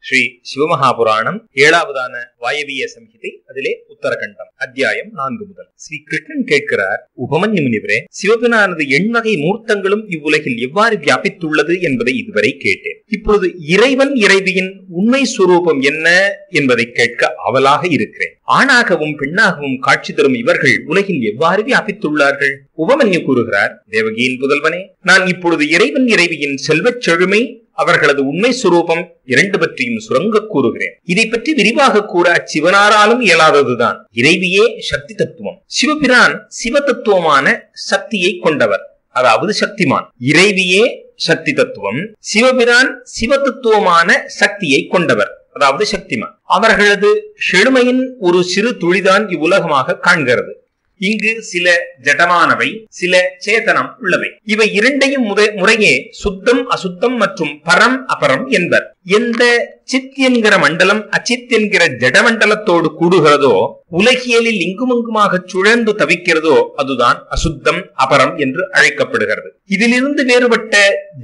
ஸ்ரீ சிவமகாபுராணம் 7வதான வாயவிய சம்ஹிதை, அதிலே உத்தரகண்டம், அத்தியாயம் 4 முதல். ஸ்ரீ கிருஷ்ணன் கேட்கிறார், உபமன்யு முனிவரே, சிவபிரானது எண்வகை மூர்த்தங்களும் இவ்வுலகில் எவ்வாறு வியாபித்துள்ளது என்பதை இதுவரை கேட்டேன். இப்பொழுது இறைவன் இறைவியின் உண்மை சுரூபம் என்ன என்பதை கேட்க அவலாக இருக்கிறேன். ஆணாகவும் பெண்ணாகவும் காட்சி தரும் இவர்கள் உலகில் எவ்வாறு வியாபித்துள்ளார்கள்? உபமன்யு கூறுகிறார், தேவகியின் புதல்வனே, நான் இப்பொழுது இறைவன் இறைவியின் செல்வச் செழுமை, அவர்களது உண்மை சுரூபம் இரண்டு பற்றியும் சுரங்க கூறுகிறேன். இதை பற்றி விரிவாக கூற அச்சிவனாராலும் இயலாததுதான். இறைவியே சக்தி தத்துவம். சிவபிரான் சிவ தத்துவமான சக்தியை கொண்டவர், அதாவது சக்திமான். இறைவியே சக்தி தத்துவம், சிவபிரான் சிவ தத்துவமான சக்தியை கொண்டவர், அதாவது சக்திமான். அவர்களது செழுமையின் ஒரு சிறு துளிதான் இவ்வுலகமாக காண்கிறது. இங்கு சில ஜடமானவை, சில சேதனம் உள்ளவை. இவை இரண்டையும் முறையே சுத்தம் அசுத்தம் மற்றும் பரம் அபரம் என்பர். எந்த சித் என்கிற மண்டலம் அச்சித் என்கிற ஜடமண்டலத்தோடு கூடுகிறதோ, உலகியலில் இங்குமங்குமாக சுழன்று தவிக்கிறதோ, அதுதான் அசுத்தம் அபரம் என்று அழைக்கப்படுகிறது. இதிலிருந்து வேறுபட்ட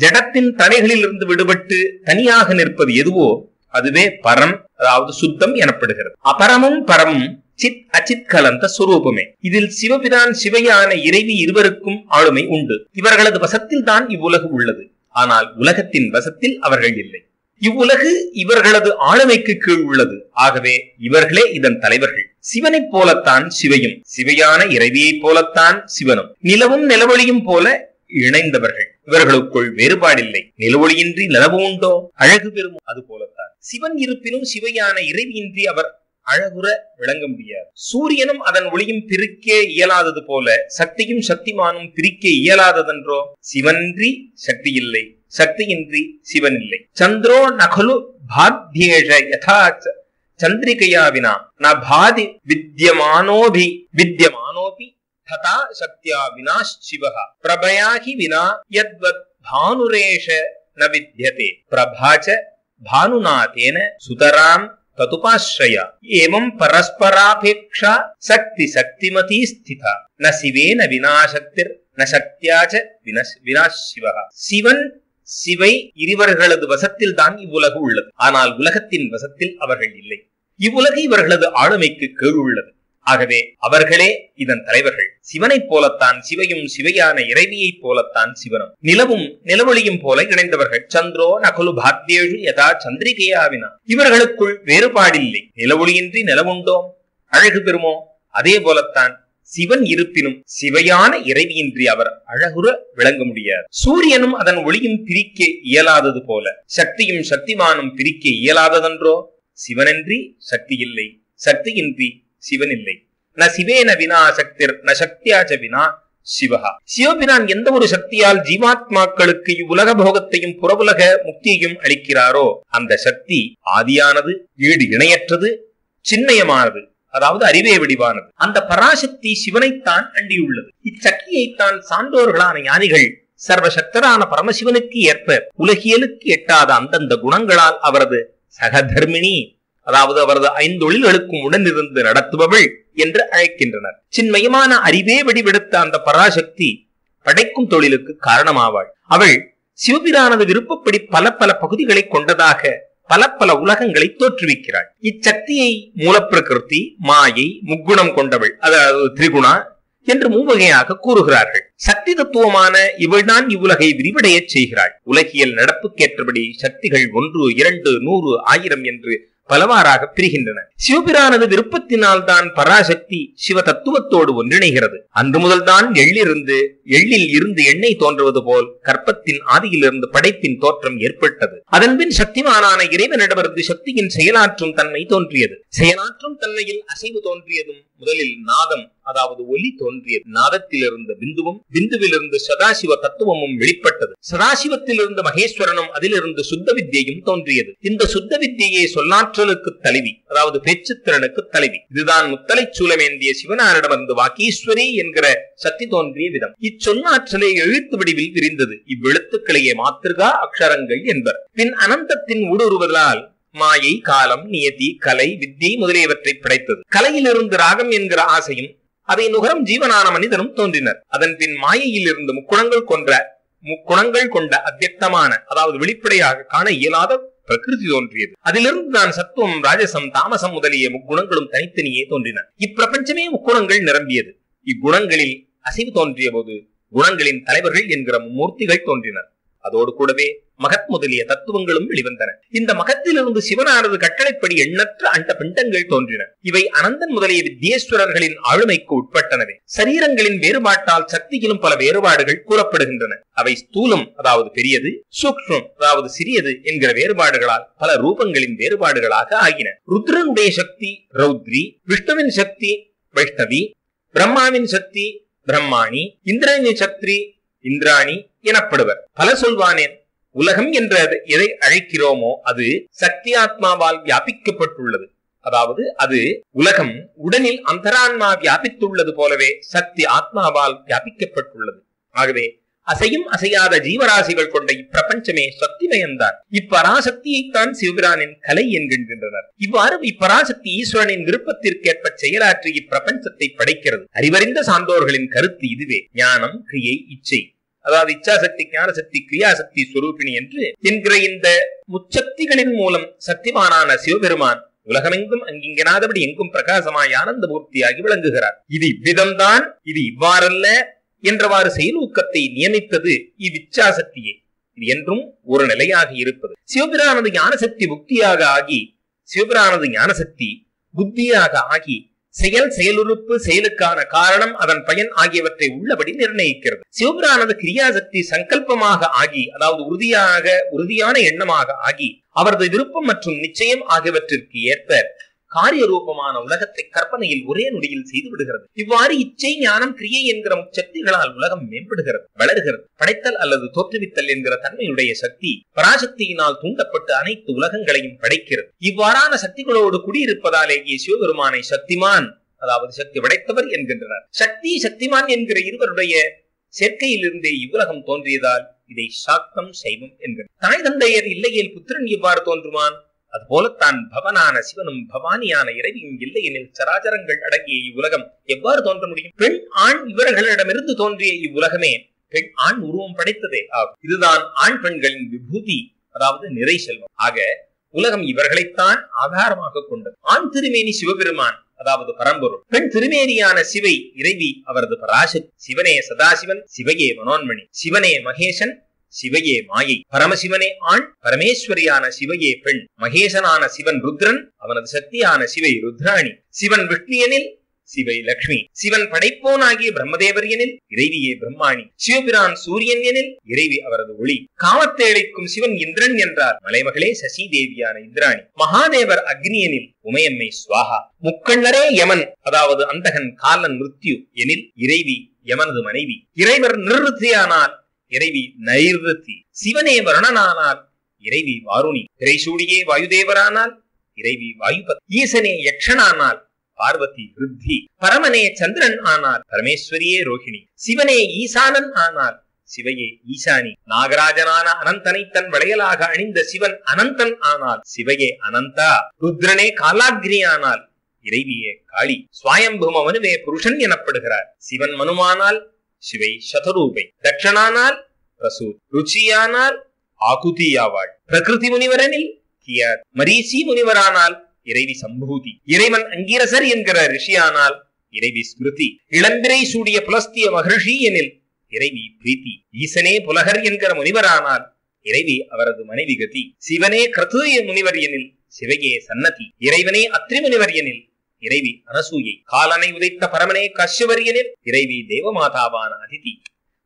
ஜடத்தின் தடைகளில் இருந்து விடுபட்டு தனியாக நிற்பது எதுவோ அதுவே பரம், அதாவது சுத்தம் எனப்படுகிறது. அபரமும் பரமும் சித் அச்சித் கலந்த சுரூபமே. இதில் சிவபிரான் சிவையான இறைவி இருவருக்கும் ஆளுமை உண்டு. இவர்களது வசத்தில் தான் இவ்வுலகு உள்ளது. ஆனால் உலகத்தின் வசத்தில் அவர்கள் இல்லை. இவ்வுலகு இவர்களது ஆளுமைக்கு கீழ் உள்ளது. ஆகவே இவர்களே இதன் தலைவர்கள். சிவனைப் போலத்தான் சிவையும், சிவையான இறைவியைப் போலத்தான் சிவனும் நிலவும் நிலவொளியும் போல இணைந்தவர்கள். இவர்களுக்குள் வேறுபாடில்லை. நிலவொளியின்றி நிலவு உண்டோ? அழகு பெறும். அது போலத்தான் சிவன் இருப்பினும் சிவையான இறைவியின்றி அவர் அழகுற விளங்க முடியாது. சூரியனும் அதன் ஒளியும் பிரிக்க இயலாதது போல சக்தியும் சக்திமானும் பிரிக்க இயலாததென்றோ? சிவனின்றி சக்தி இல்லை, சக்தியின்றி சிவன் இல்லை. சந்திரோ நகலு பாத்யேஷ யதா சந்திரிகையா வினா ந பாதி வித்யமானோபி ததா சக்தியா வினாஷ் சிவஹ பிரபயாஹி வினா யத்வத் பானுரேஷ ந வித்யதே பிரபாச பானுநாதேன சுதராம் ததுபாஸ்ரயா ஏவம் பரஸ்பராபேக்ஷா சக்தி சக்திமதி ஸ்திதா ந சிவேன வினாசக்திர் ந சக்தியாச்ச வினாஷ் சிவஹ. சிவன் சிவை இருவர்களது வசத்தில் தான் இவ்வுலகு உள்ளது. ஆனால் உலகத்தின் வசத்தில் அவர்கள் இல்லை. இவ்வுலகு இவர்களது ஆளுமைக்கு கீழ் உள்ளது. ஆகவே அவர்களே இதன் தலைவர்கள். சிவனைப் போலத்தான் சிவையும், சிவையான இறைவியைப் போலத்தான் சிவனும் நிலவும் நிலவொளியும் போல இணைந்தவர்கள். சந்திரோ நகலு பாத்யேஷு யதா சந்திரிகையா வினா. இவர்களுக்குள் வேறுபாடில்லை. நிலவொளியின்றி நிலவுண்டோம்? அழகு பெறுமோ? அதே போலத்தான் சிவன் இருப்பினும் சிவையான இறைவியின்றி அவர் அழகுற விளங்க முடியாது. சூரியனும் அதன் ஒளியும் பிரிக்க இயலாதது போல சக்தியும் சக்திமானும் பிரிக்க இயலாததென்றோ? சிவனின்றி சக்தி இல்லை, சக்தியின்றி சிவன் இல்லை. ந சிவேன வினா சக்திர் ந சக்தியாச்ச வினா சிவஹா. சிவபிரான் எந்த ஒரு சக்தியால் ஜீவாத்மாக்களுக்கு இவ்வுலக போகத்தையும் புறவுலக முக்தியையும் அளிக்கிறாரோ அந்த சக்தி ஆதியானது, ஈடு இணையற்றது, சின்மயமானது, அதாவது அறிவே வடிவானது. அந்த பராசக்தி சிவனைத்தான் அண்டியுள்ளது. இச்சக்தியைத்தான் சான்றோர்களான ஞானிகள் சர்வசக்தரான பரமசிவனுக்கு ஏற்ப உலகியலுக்கு எட்டாத அந்தந்த குணங்களால் அவரது சகதர்மிணி, அதாவது அவரது ஐந்தொழில்களுக்கும் உடனிருந்து நடத்துபவள் என்று அழைக்கின்றனர். சின்மயமான அறிவே வடிவெடுத்த அந்த பராசக்தி படைக்கும் தொழிலுக்கு காரணமாவாள். அவள் சிவபிரானது விருப்பப்படி பல பல பகுதிகளை கொண்டதாக பல பல உலகங்களை தோற்றுவிக்கிறாள். இச்சக்தியை மூலப்பிரகிருதி, மாயை, முக்குணம் கொண்டவள், அதாவது திரிகுணா என்று மூவகையாக கூறுகிறார்கள். சக்தி தத்துவமான இவள்தான் இவ்வுலகை விரிவடைய செய்கிறாள். உலகியல் நடப்புக்கேற்றபடி சக்திகள் 1, 2, 100, 1000 என்று பலவாறாக பிரிகின்றன. சிவபிரானது விருப்பத்தினால் தான் பராசக்தி சிவ தத்துவத்தோடு ஒன்றிணைகிறது. அன்று முதல் தான் எள்ளில் இருந்து எண்ணெய் தோன்றுவது போல் கற்பத்தின் ஆதியிலிருந்து படைப்பின் தோற்றம் ஏற்பட்டது. அதன்பின் சக்திமானான இறைவனிடமிருந்து சக்தியின் செயலாற்றும் தன்மை தோன்றியது. செயலாற்றும் தன்மையில் அசைவு தோன்றியதும் முதலில் நாதம், அதாவது ஒலி தோன்றியது. நாதத்திலிருந்து பிந்துவும், பிந்துவிலிருந்து சதாசிவ தத்துவமும் வெளிப்பட்டது. சதாசிவத்திலிருந்து மகேஸ்வரனும், அதிலிருந்து சுத்த வித்தியையும் தோன்றியது. இந்த சுத்த வித்தியை சொல்லாற்றலுக்கு தலைவி, அதாவது பேச்சுத்திறனுக்கு தலைவி. இதுதான் முத்தலை சூலமேந்திய சிவனாரிடமிருந்து வாக்கீஸ்வரி என்கிற சக்தி தோன்றிய விதம். இச்சொல்லாற்றலை எழுத்து வடிவில் விரிந்தது. இவ்வெழுத்துக்களையே மாத்திருகா அக்ஷரங்கள் என்பர். பின் அனந்தத்தின் ஊடுருவதால் மாயை, காலம், நியதி, கலை, வித்தியை முதலியவற்றை படைத்தது. கலையிலிருந்து ராகம் என்கிற ஆசையும் அதை நுகரும் ஜீவனான மனிதனும் தோன்றினர். அதன் பின் மாயையில் இருந்து முக்குணங்கள் கொண்ட அவ்யக்தமான, அதாவது வெளிப்படையாக காண இயலாத பிரகிருதி தோன்றியது. அதிலிருந்து தான் சத்துவம், ராஜசம், தாமசம் முதலிய முக்குணங்களும் தனித்தனியே தோன்றின. இப்பிரபஞ்சமே முக்குணங்கள் நிரம்பியது. இக்குணங்களில் அசைவு தோன்றிய போது குணங்களின் தலைவர்கள் என்கிற மூர்த்திகள் தோன்றினர். அதோடு கூடவே மகத் முதலிய தத்துவங்களும் வெளிவந்தன. இந்த மகத்திலிருந்து சிவனானது கட்டளைப்படி எண்ணற்ற அண்ட பிண்டங்கள் தோன்றின. இவை அனந்தன் முதலிய வித்யேஸ்வரர்களின் ஆளுமைக்கு உட்பட்டனவே. சரீரங்களின் வேறுபாட்டால் சக்தியிலும் பல வேறுபாடுகள் கூறப்படுகின்றன. அவை ஸ்தூலம் அதாவது பெரியது, சூக்ஷ்மம் அதாவது சிறியது என்கிற வேறுபாடுகளால் பல ரூபங்களின் வேறுபாடுகளாக ஆகின. ருத்ரனுடைய சக்தி ரௌத்ரி, விஷ்ணுவின் சக்தி வைஷ்ணவி, பிரம்மாவின் சக்தி பிரம்மாணி, இந்திரனின் சக்தி இந்திராணி எனப்படுவர். பல சொல்வானேன். உலகம் என்ற எதை அழைக்கிறோமோ அது சக்தி ஆத்மாவால் வியாபிக்கப்பட்டுள்ளது. அதாவது அது உலகம் உடனில் அந்தரான்மா வியாபித்துள்ளது போலவே சக்தி ஆத்மாவால் வியாபிக்கப்பட்டுள்ளது. ஆகவே அசையும் அசையாத ஜீவராசிகள் கொண்ட இப்பிரபஞ்சமே சக்திமயம்தான். இப்பராசக்தியைத்தான் சிவபிரானின் கலை என்கின்றனர். இவ்வாறு இப்பராசக்தி ஈஸ்வரனின் விருப்பத்திற்கேற்ப செயலாற்றி இப்பிரபஞ்சத்தை படைக்கிறது. அறிவறிந்த சான்றோர்களின் கருத்து இதுவே. ஞானம், கிரியை, இச்சை, அதாவது இச்சாசக்தி, ஞானசக்தி, கிரியாசக்தி ஸ்வரூபிணி என்கிற இந்த முச்சக்திகளின் மூலம் சக்திமானான சிவபெருமான் உலகமெங்கும் அங்கிங்கனாதபடி எங்கும் பிரகாசமாய் ஆனந்த மூர்த்தியாகி விளங்குகிறார். இது இவ்விதம்தான், இது இவ்வாறல்ல என்றவாறு செயலூக்கத்தை நியமித்தது இவ்விச்சாசக்தியே. இது என்றும் ஒரு நிலையாக இருப்பது. சிவபிரானது ஞானசக்தி புத்தியாக ஆகி, சிவபிரானது ஞானசக்தி புத்தியாக ஆகி செயலுறுப்பு, செயலுக்கான காரணம், அதன் பயன் ஆகியவற்றை உள்ளபடி நிர்ணயிக்கிறது. சிவபிரானது கிரியாசக்தி சங்கல்பமாக ஆகி, அதாவது உறுதியான எண்ணமாக ஆகி, அவரது விருப்பம் மற்றும் நிச்சயம் ஆகியவற்றிற்கு ஏற்ப காரிய ரூபமான உலகத்தை கற்பனையில் ஒரே நொடியில் செய்து விடுகிறது. இவ்வாறு இச்சை, ஞானம், கிரியை என்கிற சக்திகளால் உலகம் மேம்படுகிறது, வளர்கிறது. படைத்தல் அல்லது தோற்றுவித்தல் என்கிற தன்மையுடைய சக்தி பராசக்தியினால் தூண்டப்பட்டு அனைத்து உலகங்களையும் படைக்கிறது. இவ்வாறான சக்திகளோடு குடியிருப்பதாலேயே சிவபெருமானை சக்திமான், அதாவது சக்தி படைத்தவர் என்கின்றனர். சக்தி, சக்திமான் என்கிற இருவருடைய சேர்க்கையிலிருந்தே இவ்வுலகம் தோன்றியதால் இதை சாக்தம், சைவம் என்கிறார். தாய் தந்தையர் இல்லையில் புத்திரன் எவ்வாறு தோன்றுவான்? அதுபோலத்தான் பவனான சிவனும் பவானியான இறைவியும் இல்லையெனில் சராச்சரங்கள் அடங்கிய இவ்வுலகம் எவ்வாறு தோன்ற முடியும்? பெண், ஆண் இவர்களிடமிருந்து தோன்றிய இவ்வுலகமே பெண் ஆண் உருவம் படைத்ததே ஆகும். இதுதான் ஆண் பெண்களின் விபூதி, அதாவது நிறை செல்வம். ஆக உலகம் இவர்களைத்தான் ஆதாரமாக கொண்டது. ஆண் திருமேனி சிவபெருமான், அதாவது பரம்பொருள். பெண் திருமேனியான சிவை இறைவி, அவரது பராசக்தி. சிவனே சதாசிவன், சிவையே மனோன்மணி. சிவனே மகேசன், சிவையே மாயை. பரமசிவனே ஆண், பரமேஸ்வரியான சிவையே பெண். மகேசனான சிவன் ருத்ரன், அவனது சக்தியான சிவை ருத்ராணி. சிவன் விஷ்ணு எனில் சிவை லட்சுமி. சிவன் படைப்போனாகிய பிரம்மதேவர் எனில் இறைவியே பிரம்மாணி. சிவபிரான் சூரியன் எனில் இறைவி அவரது ஒளி. காமத்தை அளிக்கும் சிவன் இந்திரன் என்றார், மலைமகளே சசி தேவியான இந்திராணி. மகாதேவர் அக்னி எனில் உமையம்மை சுவாகா. முக்கண்ணரே யமன், அதாவது அந்தகன் காலன் மிருத்யு எனில் இறைவி யமனது மனைவி. இறைவர் நிர்வத்தியானால் இறைவி நைர்வத்தி. சிவனே வருணனானால் இறைவி வாருணி. திரைசூடியே வாயுதேவரானால் இறைவி வாயுபத். ஈசனே யக்ஷனானால் பார்வதி ருத்தி. பரமனே சந்திரன் ஆனால் பரமேஸ்வரியே ரோஹிணி. சிவனே ஈசானன் ஆனால் சிவையே ஈசானி. நாகராஜனான அனந்தனை தன் வளையலாக அணிந்த சிவன் அனந்தன் ஆனால் சிவையே அனந்தா. ருத்ரனே காலாக்னி ஆனால் இறைவியே காளி. ஸ்வயம்பும மனுவே புருஷன் எனப்படுகிறார். சிவன் மனுமானால் சிவை சதரூபை. தட்சணானால் பிரசூத். ருச்சியானால் ஆகுதியாவாள். பிரகிருதி முனிவரனில் கியாத். மரீசி முனிவரானால் இறைவி சம்பூதி. இறைவன் அங்கீரசர் என்கிற ரிஷியானால் இறைவி ஸ்மிருதி. இளம்பிரை சூடிய புலஸ்திய மகர்ஷி எனில் இறைவி பிரீத்தி. ஈசனே புலகர் என்கிற முனிவரானால் இறைவி அவரது மனைவி கதி. சிவனே கிருது முனிவர் எனில் சிவையே சன்னதி. இறைவனே அத்ரி முனிவர் எனில் இறைவி அனசூயை. காலனை உதைத்த பரமனே கஷ்யவர் எனில் இறைவி தேவமாதாவான அதிதி.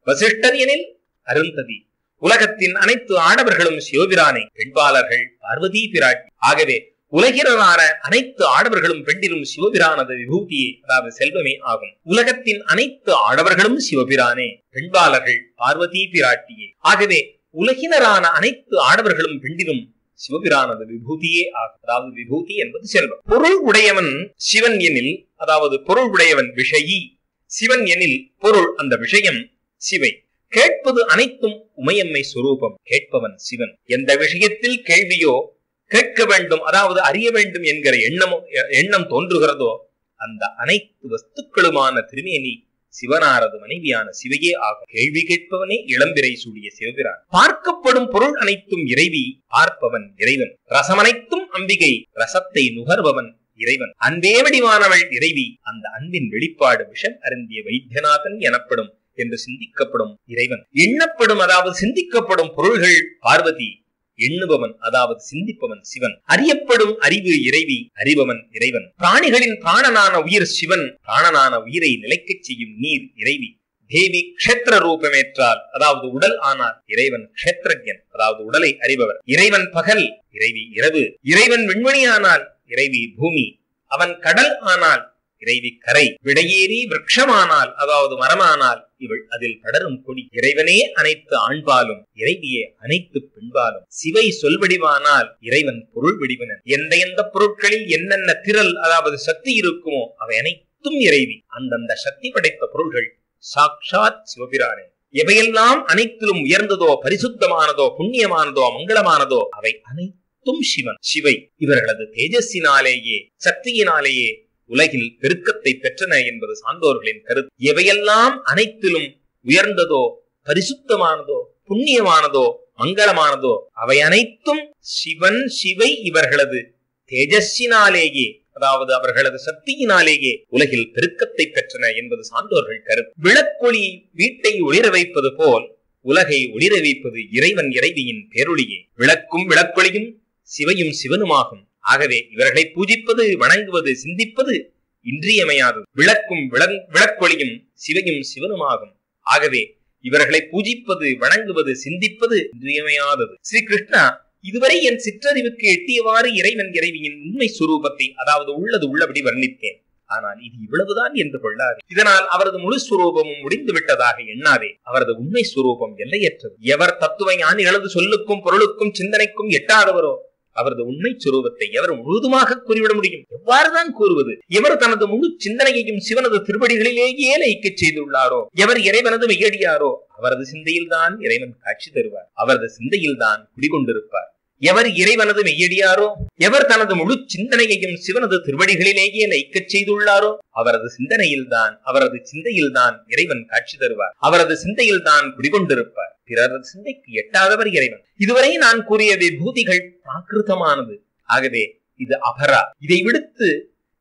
வசிஷ்டர் எனில் அருந்ததி. உலகத்தின் அனைத்து ஆடவர்களும் சிவபிரானை, பெண்பாளர்கள் பார்வதி பிராட்டி. ஆகவே உலகினரான அனைத்து ஆடவர்களும் பெண்டிலும் சிவபிரானது விபூதியே, அதாவது செல்வமே ஆகும். உலகத்தின் அனைத்து ஆடவர்களும் சிவபிரானே, பெண்பாளர்கள் பார்வதி பிராட்டியே. ஆகவே உலகினரான அனைத்து ஆடவர்களும் பெண்டிலும் சிவபிரானது விபூதியே ஆகும். அதாவது விபூதி என்பது செல்வம். பொருள் உடையவன் சிவன் எனில், அதாவது பொருள் உடையவன் விஷயி. சிவன் எனில் பொருள், அந்த விஷயம் சிவை. கேட்பது அனைத்தும் உமையம்மை சுரூபம். கேட்பவன் சிவன். எந்த விஷயத்தில் கேள்வியோ கேட்க வேண்டும், அதாவது அறிய வேண்டும் என்கிற எண்ணம் தோன்றுகிறதோ அந்த அனைத்து வஸ்துக்களுமான திருமேனி சிவனாரது மனைவியான சிவையே ஆகும். கேள்வி கேட்பவனே இளம்பிறை சூடிய சிவபிரான். பார்க்கப்படும் பொருள் அனைத்தும் இறைவி, பார்ப்பவன் இறைவன். ரசமனைத்தும் அம்பிகை, ரசத்தை நுகர்பவன் இறைவன். அன்பே வடிவானவள் இறைவி, அந்த அன்பின் வெளிப்பாடு விஷம் அருந்திய வைத்தியநாதன் எனப்படும் என்று சிந்திக்கப்படும் இறைவன். எண்ணப்படும் அதாவது சிந்திக்கப்படும் பொருள்கள் பார்வதி, எண்ணுபவன் அதாவது சிந்திப்பவன் சிவன். அறியப்படும் அறிவு இறைவி, அறிபவன் இறைவன். பிராணிகளின் பிராணனான உயிர் சிவன், பிராணனான உயிரை நிலைக்கச் செய்யும் நீர் இறைவி. தேவி க்ஷேத்திர ரூபமேற்றால் அதாவது உடல் ஆனால் இறைவன் க்ஷேத்திரஜன் அதாவது உடலை அறிபவர். இறைவன் பகல், இறைவி இரவு. இறைவன் விண்வெளியானால் இறைவி பூமி. அவன் கடல் ஆனால் இறைவி கரை. விடையேறி விரக்ஷமானால் அதாவது மரமானால் இவள் அதில் படரும் கொடி. இறைவனே அனைத்து ஆண்பாலும், இறைவியே அனைத்து பெண்பாலும். சிவை சொல்வடிவானால் இறைவன் பொருள் வடிவனன். எந்த பொருட்களில் என்னென்ன திரள் அதாவது சக்தி இருக்குமோ அவை அனைத்தும் இறைவி. அந்தந்த சக்தி படைத்த பொருள்கள் சாக்ஷாத் சிவபிரானே. எவையெல்லாம் அனைத்திலும் உயர்ந்ததோ, பரிசுத்தமானதோ, புண்ணியமானதோ, மங்களமானதோ அவை அனைத்தும் சிவன், சிவை. இவர்களது தேஜஸினாலேயே சக்தியினாலேயே உலகில் பெருக்கத்தை பெற்றன என்பது சான்றோர்களின் கருத்து. எவையெல்லாம் அனைத்திலும் உயர்ந்ததோ, பரிசுத்தமானதோ, புண்ணியமானதோ, மங்களமானதோ அவை அனைத்தும் சிவன், சிவை இவர்களது தேஜஸினாலேயே அதாவது அவர்களது சக்தியினாலேயே உலகில் பெருக்கத்தை பெற்றன என்பது சான்றோர்கள் கருத்து. விளக்கொளி வீட்டை ஒளிர வைப்பது போல் உலகை ஒளிர வைப்பது இறைவன் இறைவியின் பேரொளியே. விளக்கும் விளக்கொளியும் சிவையும் சிவனுமாகும். ஆகவே இவர்களை பூஜிப்பது, வணங்குவது, சிந்திப்பது இன்றியமையாதது. விளக்கும் விளக்கொளியும் சிவையும் சிவனுமாகும். ஆகவே இவர்களை பூஜிப்பது, வணங்குவது, சிந்திப்பது இன்றியமையாதது. ஸ்ரீ கிருஷ்ணா, இதுவரை என் சிற்றறிவுக்கு எட்டியவாறு இறைவன் இறைவியின் உண்மை சுரூபத்தை அதாவது உள்ளது உள்ளபடி வர்ணித்தேன். ஆனால் இது இவ்வளவுதான் என்று கொள்ளாது. இதனால் அவரது முழு சுரூபமும் முடிந்து விட்டதாக எண்ணாதே. அவரது உண்மை சுரூபம் எல்லையற்றது. எவர் தத்துவ ஞானிகளது சொல்லுக்கும் பொருளுக்கும் சிந்தனைக்கும் எட்டாதவரோ அவரது உண்மை சுரூபத்தை எவர் முழுவதுமாக கூறிவிட முடியும்? எவ்வாறுதான் கூறுவது? எவர் தனது முழு சிந்தனையையும் சிவனது திருவடிகளிலேயே லயிக்கச் செய்துள்ளாரோ, எவர் இறைவனது மெய்யடியாரோ அவரது சிந்தையில் தான் இறைவன் காட்சி தருவார். அவரது சிந்தையில் தான் குடிகொண்டிருப்பார். எவர் இறைவனது மெய்யடியாரோ, எவர் தனது முழு சிந்தனையையும் சிவனது திருவடிகளிலேயே லயிக்கச் செய்துள்ளாரோ அவரது சிந்தனையில் தான் அவரது சிந்தையில் தான் இறைவன் காட்சி தருவார். அவரது சிந்தையில் தான் குடிகொண்டிருப்பார். பிறரது சிந்தைக்கு எட்டாதவர் இறைவன். இதுவரை நான் கூறிய விபூதிகள் பிராகிருதமானது. ஆகவே இது அபரா. இதை விடுத்து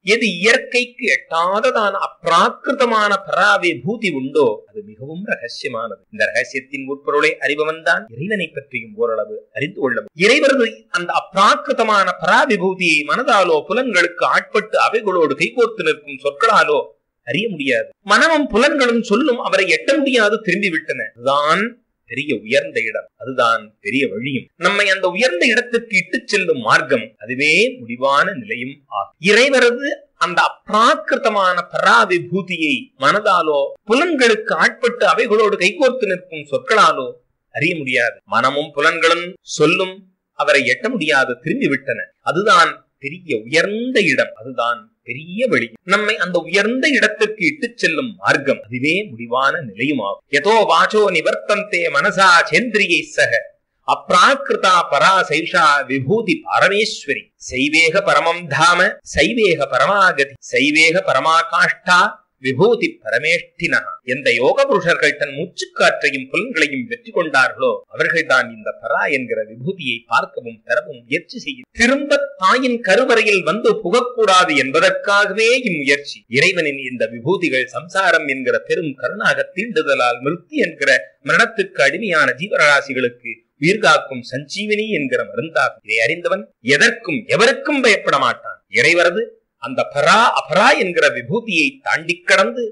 எது இயற்கைக்கு எட்டாததான அப்ராகிருதமான பரா விபூதி உண்டோ அது மிகவும் ரகசியமானது. இந்த ரகசியத்தின் உட்பொருளை அறிபவன் தான் இறைவனை பற்றியும் ஓரளவு அறிந்து கொள்ள. இறைவரது அந்த அப்ராகிருதமான பரா விபூதியை மனதாலோ புலன்களுக்கு ஆட்பட்டு அவைகளோடு கைகோர்த்து நிற்கும் சொற்களாலோ அறிய முடியாது. மனமும் புலன்களும் சொல்லும் அவரை எட்ட முடியாது திரும்பிவிட்டன. அதுதான் பெரிய உயர்ந்த இடம், அதுதான் பெரிய வழியும். நம்மை அந்த உயர்ந்த இடத்திற்கு இட்டு செல்லும் மார்க்கம், அதுவே முடிவான நிலையும் ஆகும். இறைவரது அந்த அப்ராகிருதமான பரா விபூதியை மனதாலோ புலன்களுக்கு ஆட்பட்டு அவைகளோடு கைகோர்த்து நிற்கும் சொற்களாலோ அறிய முடியாது. மனமும் புலன்களும் சொல்லும் அவரை எட்ட முடியாது திரும்பிவிட்டன. அதுதான் பெரிய உயர்ந்த இடம், அதுதான் பெரிய வழி. நம்மை அந்த உயர்ந்த இடத்திற்கு இட்டு செல்லும் மார்க்கம், அதுவே முடிவான நிலையுமாகும். யதோ வாசோ நிவர்த்தந்தே மனசா சேந்திரியை சக அப்ராகிருதா பரா சைஷா விபூதி பரமேஸ்வரி. சைவேக பரமம் தாம சைவேக பரமாகதி சைவேக பரமாகாஷ்டா விபூதி பரமேஷ்டினா. எந்த யோக புருஷர்கள் தன் மூச்சுக்காற்றையும் புலன்களையும் வெற்றி கொண்டார்களோ அவர்கள் தான் இந்த பரா என்கிற விபூதியை பார்க்கவும் பெறவும் முயற்சி செய்யும். திரும்ப தாயின் கருவறையில் வந்து புகக்கூடாது என்பதற்காகவே இம்முயற்சி. இறைவனின் இந்த விபூதிகள் சம்சாரம் என்கிற பெரும் கருணாக தீண்டுதலால் மிருத்தி என்கிற மரணத்துக்கு அடிமையான ஜீவராசிகளுக்கு உயிர்காக்கும் சஞ்சீவினி என்கிற மருந்தாகும். இதை அறிந்தவன் எதற்கும் எவருக்கும் பயப்பட மாட்டான். இறைவரது அந்த பரா அபரா என்கிற விபூதியை தாண்டி கடந்து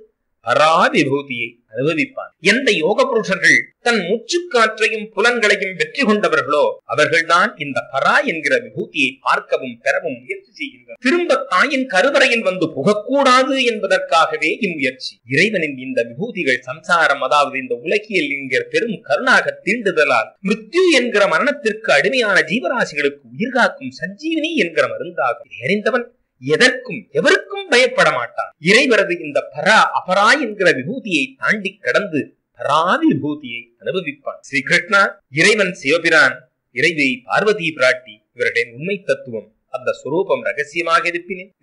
பரா விபூதியை அனுபவிப்பான். எந்த யோக புருஷர்கள் தன் மூச்சுக்காற்றையும் புலன்களையும் வெற்றி கொண்டவர்களோ அவர்கள்தான் இந்த பரா என்கிற விபூதியை பார்க்கவும் பெறவும் முயற்சி செய்கின்றனர். திரும்ப தாயின் கருவறையில் வந்து புகக்கூடாது என்பதற்காகவே இம்முயற்சி. இறைவனின் இந்த விபூதிகள் சம்சாரம் அதாவது இந்த உலகியல் என்கிற பெரும் கருணாக தீண்டுதலால் மிருத்யு என்கிற மரணத்திற்கு அடிமையான ஜீவராசிகளுக்கு உயிர்காக்கும் சஞ்சீவினி என்கிற மருந்தாகும். இதை அறிந்தவன் எதற்கும் எவருக்கும் பயப்பட மாட்டான். இறைவரது இந்த பரா அபரா என்கிற விபூதியை தாண்டி கடந்து பரா விபூதியை அனுபவிப்பான். ஸ்ரீ கிருஷ்ணா, இறைவன் சிவபிரான், இறைவி பார்வதி பிராட்டி இவர்களின் உண்மை தத்துவம் அந்த சுரூபம் ரகசியமாக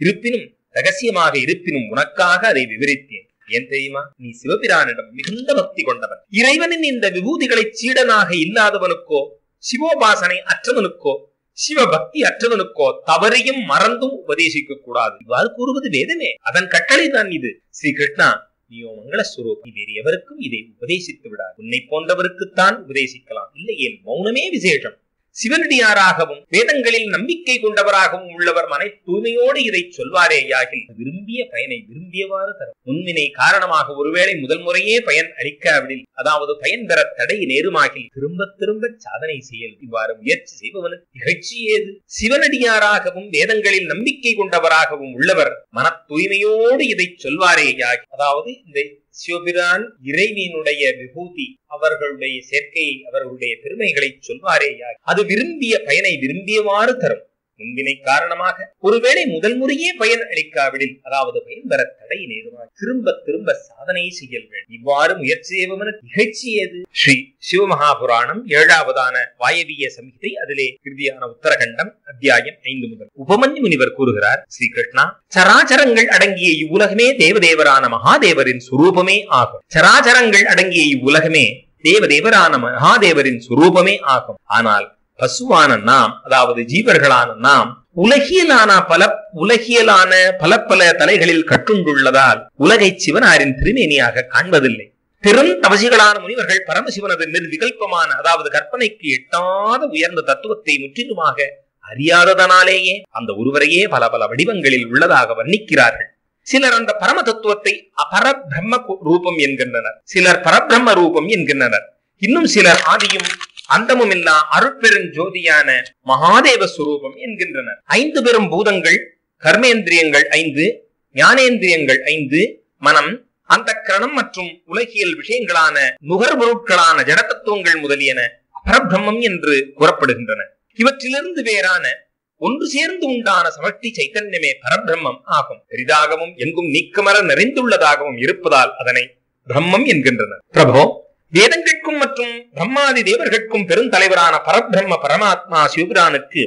இருப்பினும் ரகசியமாக இருப்பினும் உனக்காக அதை விவரித்தேன். ஏன் தெரியுமா? நீ சிவபிரானிடம் மிகுந்த பக்தி கொண்டவன். இறைவனின் இந்த விபூதிகளை சீடனாக இல்லாதவனுக்கோ, சிவோபாசனை அற்றவனுக்கோ, சிவபக்தி அற்றவனுக்கோ தவறையும் மறந்தும் உபதேசிக்க கூடாது. இவ்வாறு கூறுவது வேதமே. அதன் கட்டளை தான் இது. ஸ்ரீ கிருஷ்ணா, நீயோ மங்கள ஸ்வரூபம். வேறு எவருக்கும் இதை உபதேசித்து விடாது. உன்னை போன்றவருக்குத்தான் உபதேசிக்கலாம். இல்லையே மௌனமே விசேஷம். சிவனடியாராகவும் வேதங்களில் நம்பிக்கை கொண்டவராகவும் உள்ளவர் மனை தூய்மையோடு இதை சொல்வாரே யாகில் விரும்பிய பயனை விரும்பியவாறு தரும். முன்வினை காரணமாக ஒருவேளை முதல் முறையே பயன் அளிக்காவிடில், அதாவது பயன் பெற தடை நேருமாகில் திரும்ப திரும்ப சாதனை செய்யல். இவ்வாறு முயற்சி செய்பவனுக்கு நிகழ்ச்சி ஏது? சிவனடியாராகவும் வேதங்களில் நம்பிக்கை கொண்டவராகவும் உள்ளவர் மன தூய்மையோடு இதை சொல்வாரே யாகி, அதாவது இந்த சிவபிரான் இறைவனுடைய விபூதி, அவர்களுடைய சேர்க்கையை, அவர்களுடைய பெருமைகளை சொல்வாரே யாகி, அது விரும்பிய பயனை விரும்பியவாறு தரும். முன்வினை காரணமாக ஒருவேளை முதல் முறையே பயன் அளிக்காவிடில், அதாவது பயன் பெற தடை நேருமாக திரும்ப திரும்ப சாதனை செய்யல் வேண்டும். இவ்வாறு முயற்சி செய்பவனுக்கு நிகழ்ச்சி ஏது? ஸ்ரீ சிவமகாபுராணம் 7ஆவதான வாயவிய சம்ஹிதை, அதிலே இறுதியான உத்தரகண்டம், அத்தியாயம் 5 முதல். உபமன்யு முனிவர் கூறுகிறார், ஸ்ரீ கிருஷ்ணா, சராச்சரங்கள் அடங்கிய இவ்வுலகமே தேவதேவரான மகாதேவரின் சுரூபமே ஆகும். சராச்சரங்கள் அடங்கிய இவ்வுலகமே தேவதேவரான மகாதேவரின் சுரூபமே ஆகும். ஆனால் பசுவான நாம், அதாவது ஜீவர்களான நாம் உலகியலான பல பல தலைகளில் கட்டுண்டுள்ளதால் உலகை சிவனாரின் திருமேனியாக காண்பதில்லை. பெரும் தவசிகளான முனிவர்கள் பரமசிவனது நிர்விகல்பமான, அதாவது கற்பனைக்கு எட்டாத உயர்ந்த தத்துவத்தை முற்றிலுமாக அறியாததனாலேயே அந்த ஒருவரையே பல பல வடிவங்களில் உள்ளதாக வர்ணிக்கிறார்கள். சிலர் அந்த பரம தத்துவத்தை அபரபிரம்ம ரூபம் என்கின்றனர், சிலர் பரபிரம்ம ரூபம் என்கின்றனர். இன்னும் சிலர் ஆதியும் அந்தமும் இல்லா அருட்பெருஞ்சோதியான மகாதேவ சுரூபம் என்கின்றனர். 5 பெரும் பூதங்கள், கர்மேந்திரியங்கள் 5, ஞானேந்திரியங்கள் 5, மனம், அந்த கரணம் மற்றும் உலகியல் விஷயங்களான நுகர்பொருட்களான ஜடத்தத்துவங்கள் முதலியன அபரபிரம்மம் என்று கூறப்படுகின்றன. இவற்றிலிருந்து வேறான ஒன்று சேர்ந்து உண்டான சமஷ்டி சைத்தன்யமே பரபிரம்மம் ஆகும். பெரிதாகவும் எங்கும் நீக்கமர நிறைந்துள்ளதாகவும் இருப்பதால் அதனை பிரம்மம் என்கின்றனர். பிரபோ, வேதங்களுக்கும் மற்றும் பிரம்மாதி தேவர்களுக்கும் பெருந்தலைவரான பரபிரம்ம பரமாத்மா சிவபிரானுக்கு